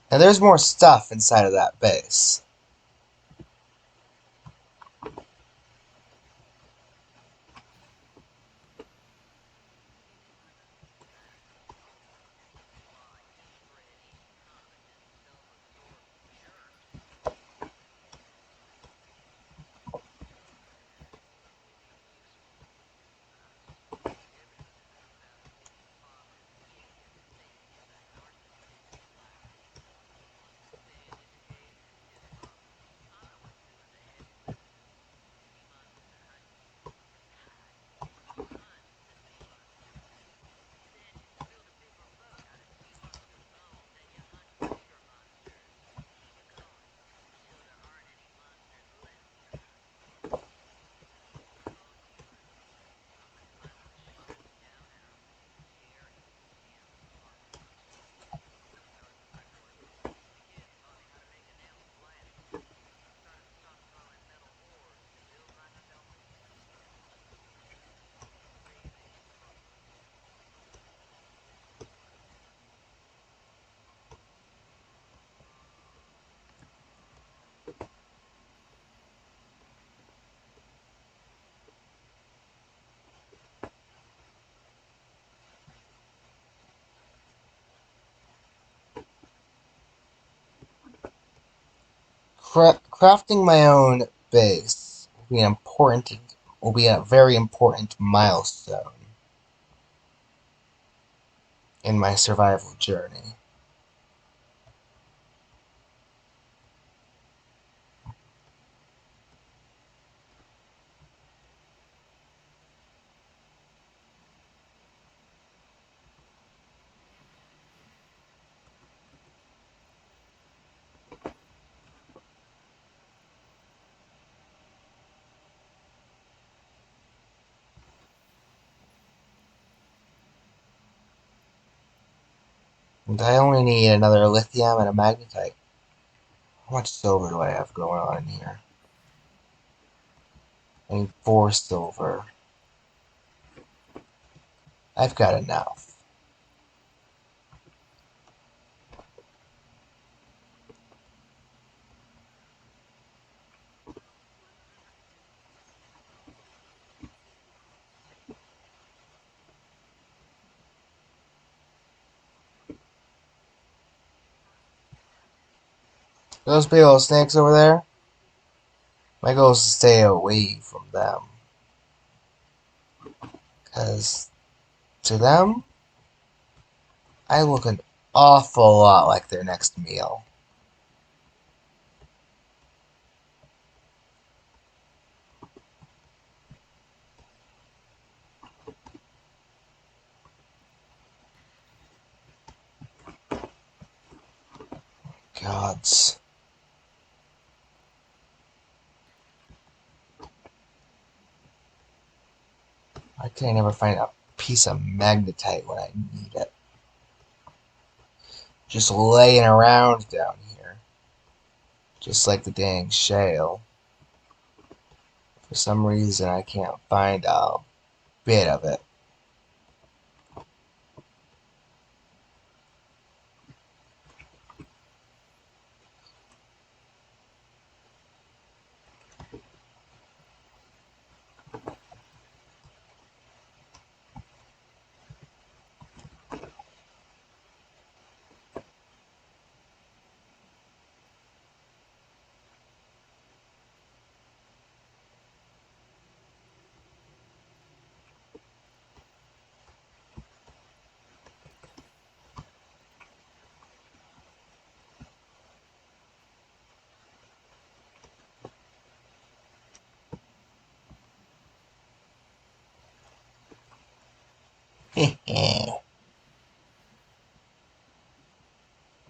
And there's more stuff inside of that base. Crafting my own base will be a very important milestone in my survival journey. And I only need another lithium and a magnetite. How much silver do I have going on in here? I need 4 silver. I've got enough. Those big old snakes over there, my goal is to stay away from them. Because to them, I look an awful lot like their next meal. gods. Why can I never find a piece of magnetite when I need it? Just laying around down here. Just like the dang shale. For some reason, I can't find a bit of it.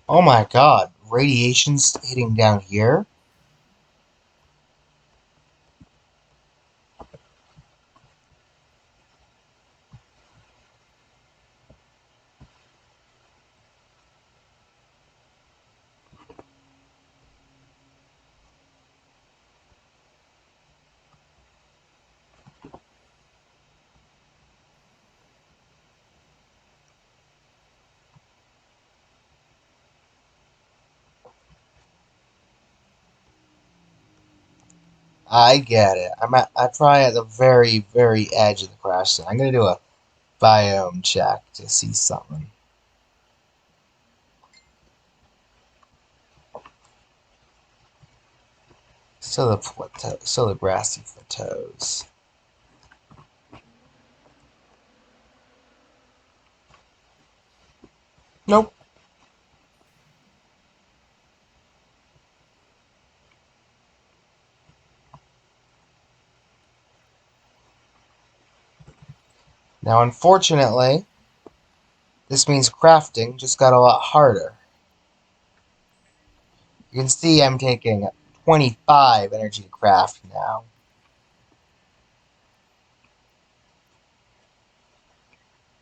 Oh my god, radiation's hitting down here? I get it. I'm probably at the very, very edge of the crash zone. I'm gonna do a biome check to see something. Still the grassy plateaus. Nope. Now, unfortunately, this means crafting just got a lot harder. You can see I'm taking 25 energy to craft now.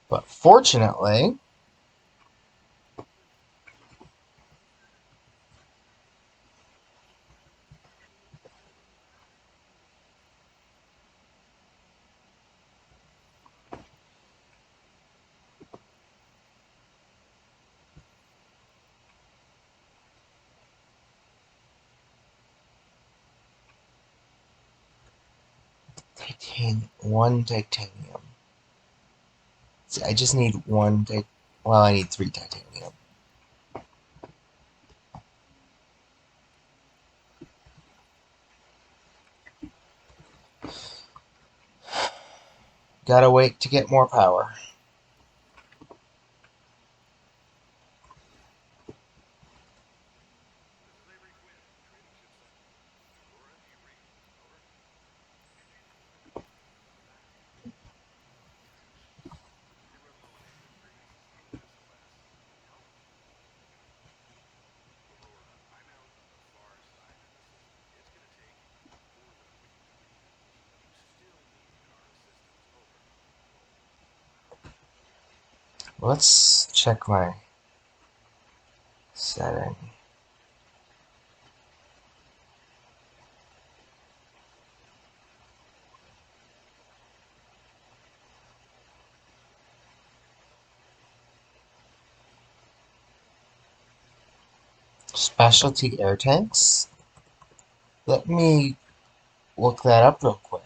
But fortunately, one titanium. See, I just need well, I need 3 titanium. Gotta wait to get more power. Let's check my setting. Specialty air tanks? Let me look that up real quick.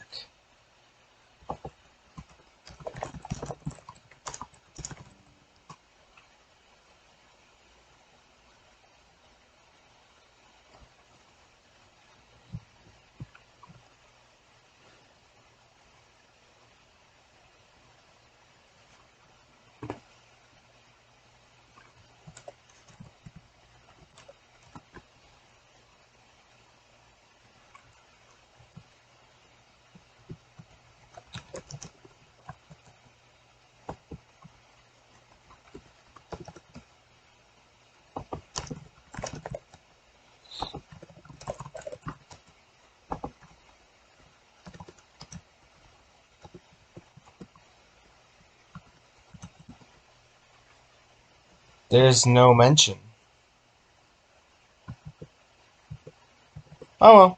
There's no mention. Oh well.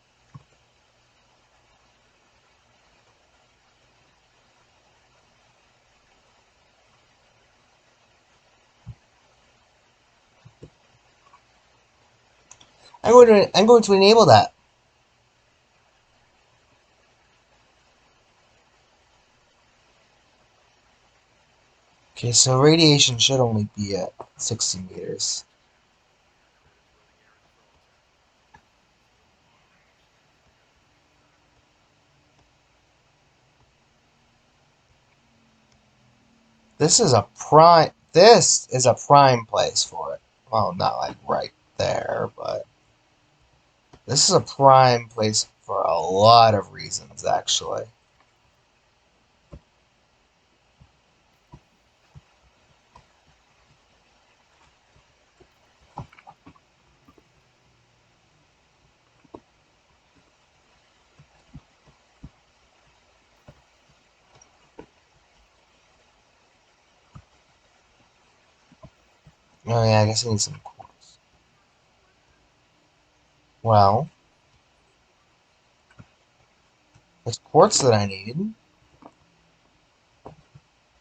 I'm going to enable that. Okay, so radiation should only be at 60 meters. This is a prime place for it. Well, not like right there, but this is a prime place for a lot of reasons, actually. Oh yeah, I guess I need some quartz. Well, it's quartz that I need.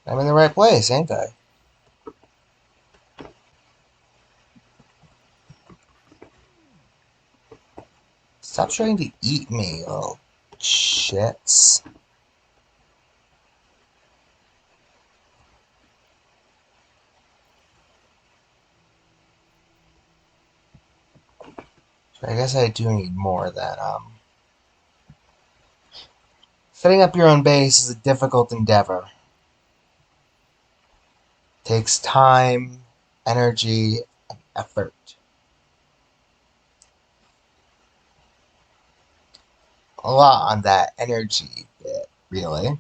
I'm in the right place, ain't I? Stop trying to eat me, little shits. So I guess I do need more than setting up your own base is a difficult endeavor. It takes time, energy, and effort. A lot on that energy bit, really.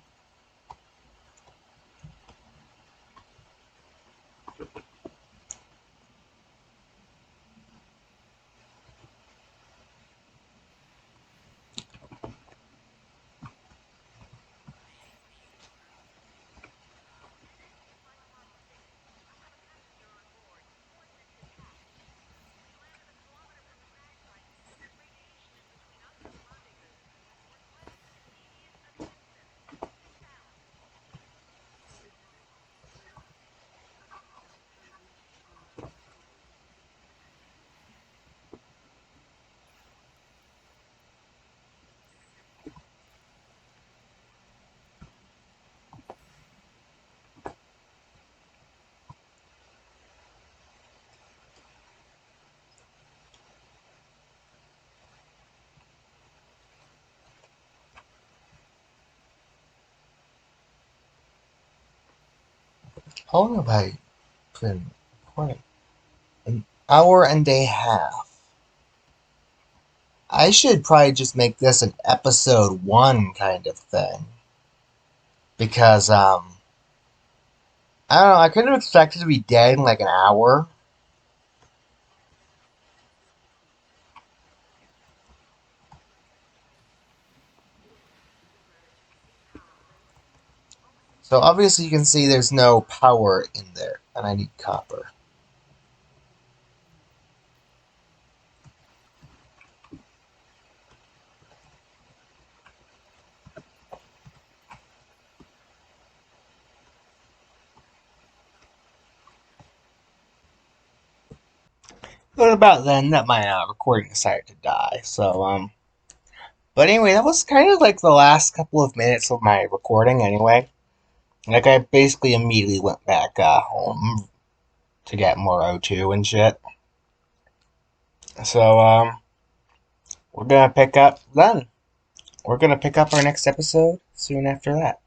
How long have I been recording? An hour and a half. I should probably just make this an episode one kind of thing. Because, I don't know, I could have expected to be dead in like an hour. So obviously you can see there's no power in there, and I need copper. But about then, that my recording decided to die. But anyway, that was kind of like the last couple of minutes of my recording. Anyway, like I basically immediately went back home to get more O2 and shit. So we're gonna pick up then. We're gonna pick up our next episode soon after that.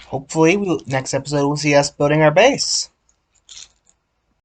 Hopefully, next episode we'll see us building our base.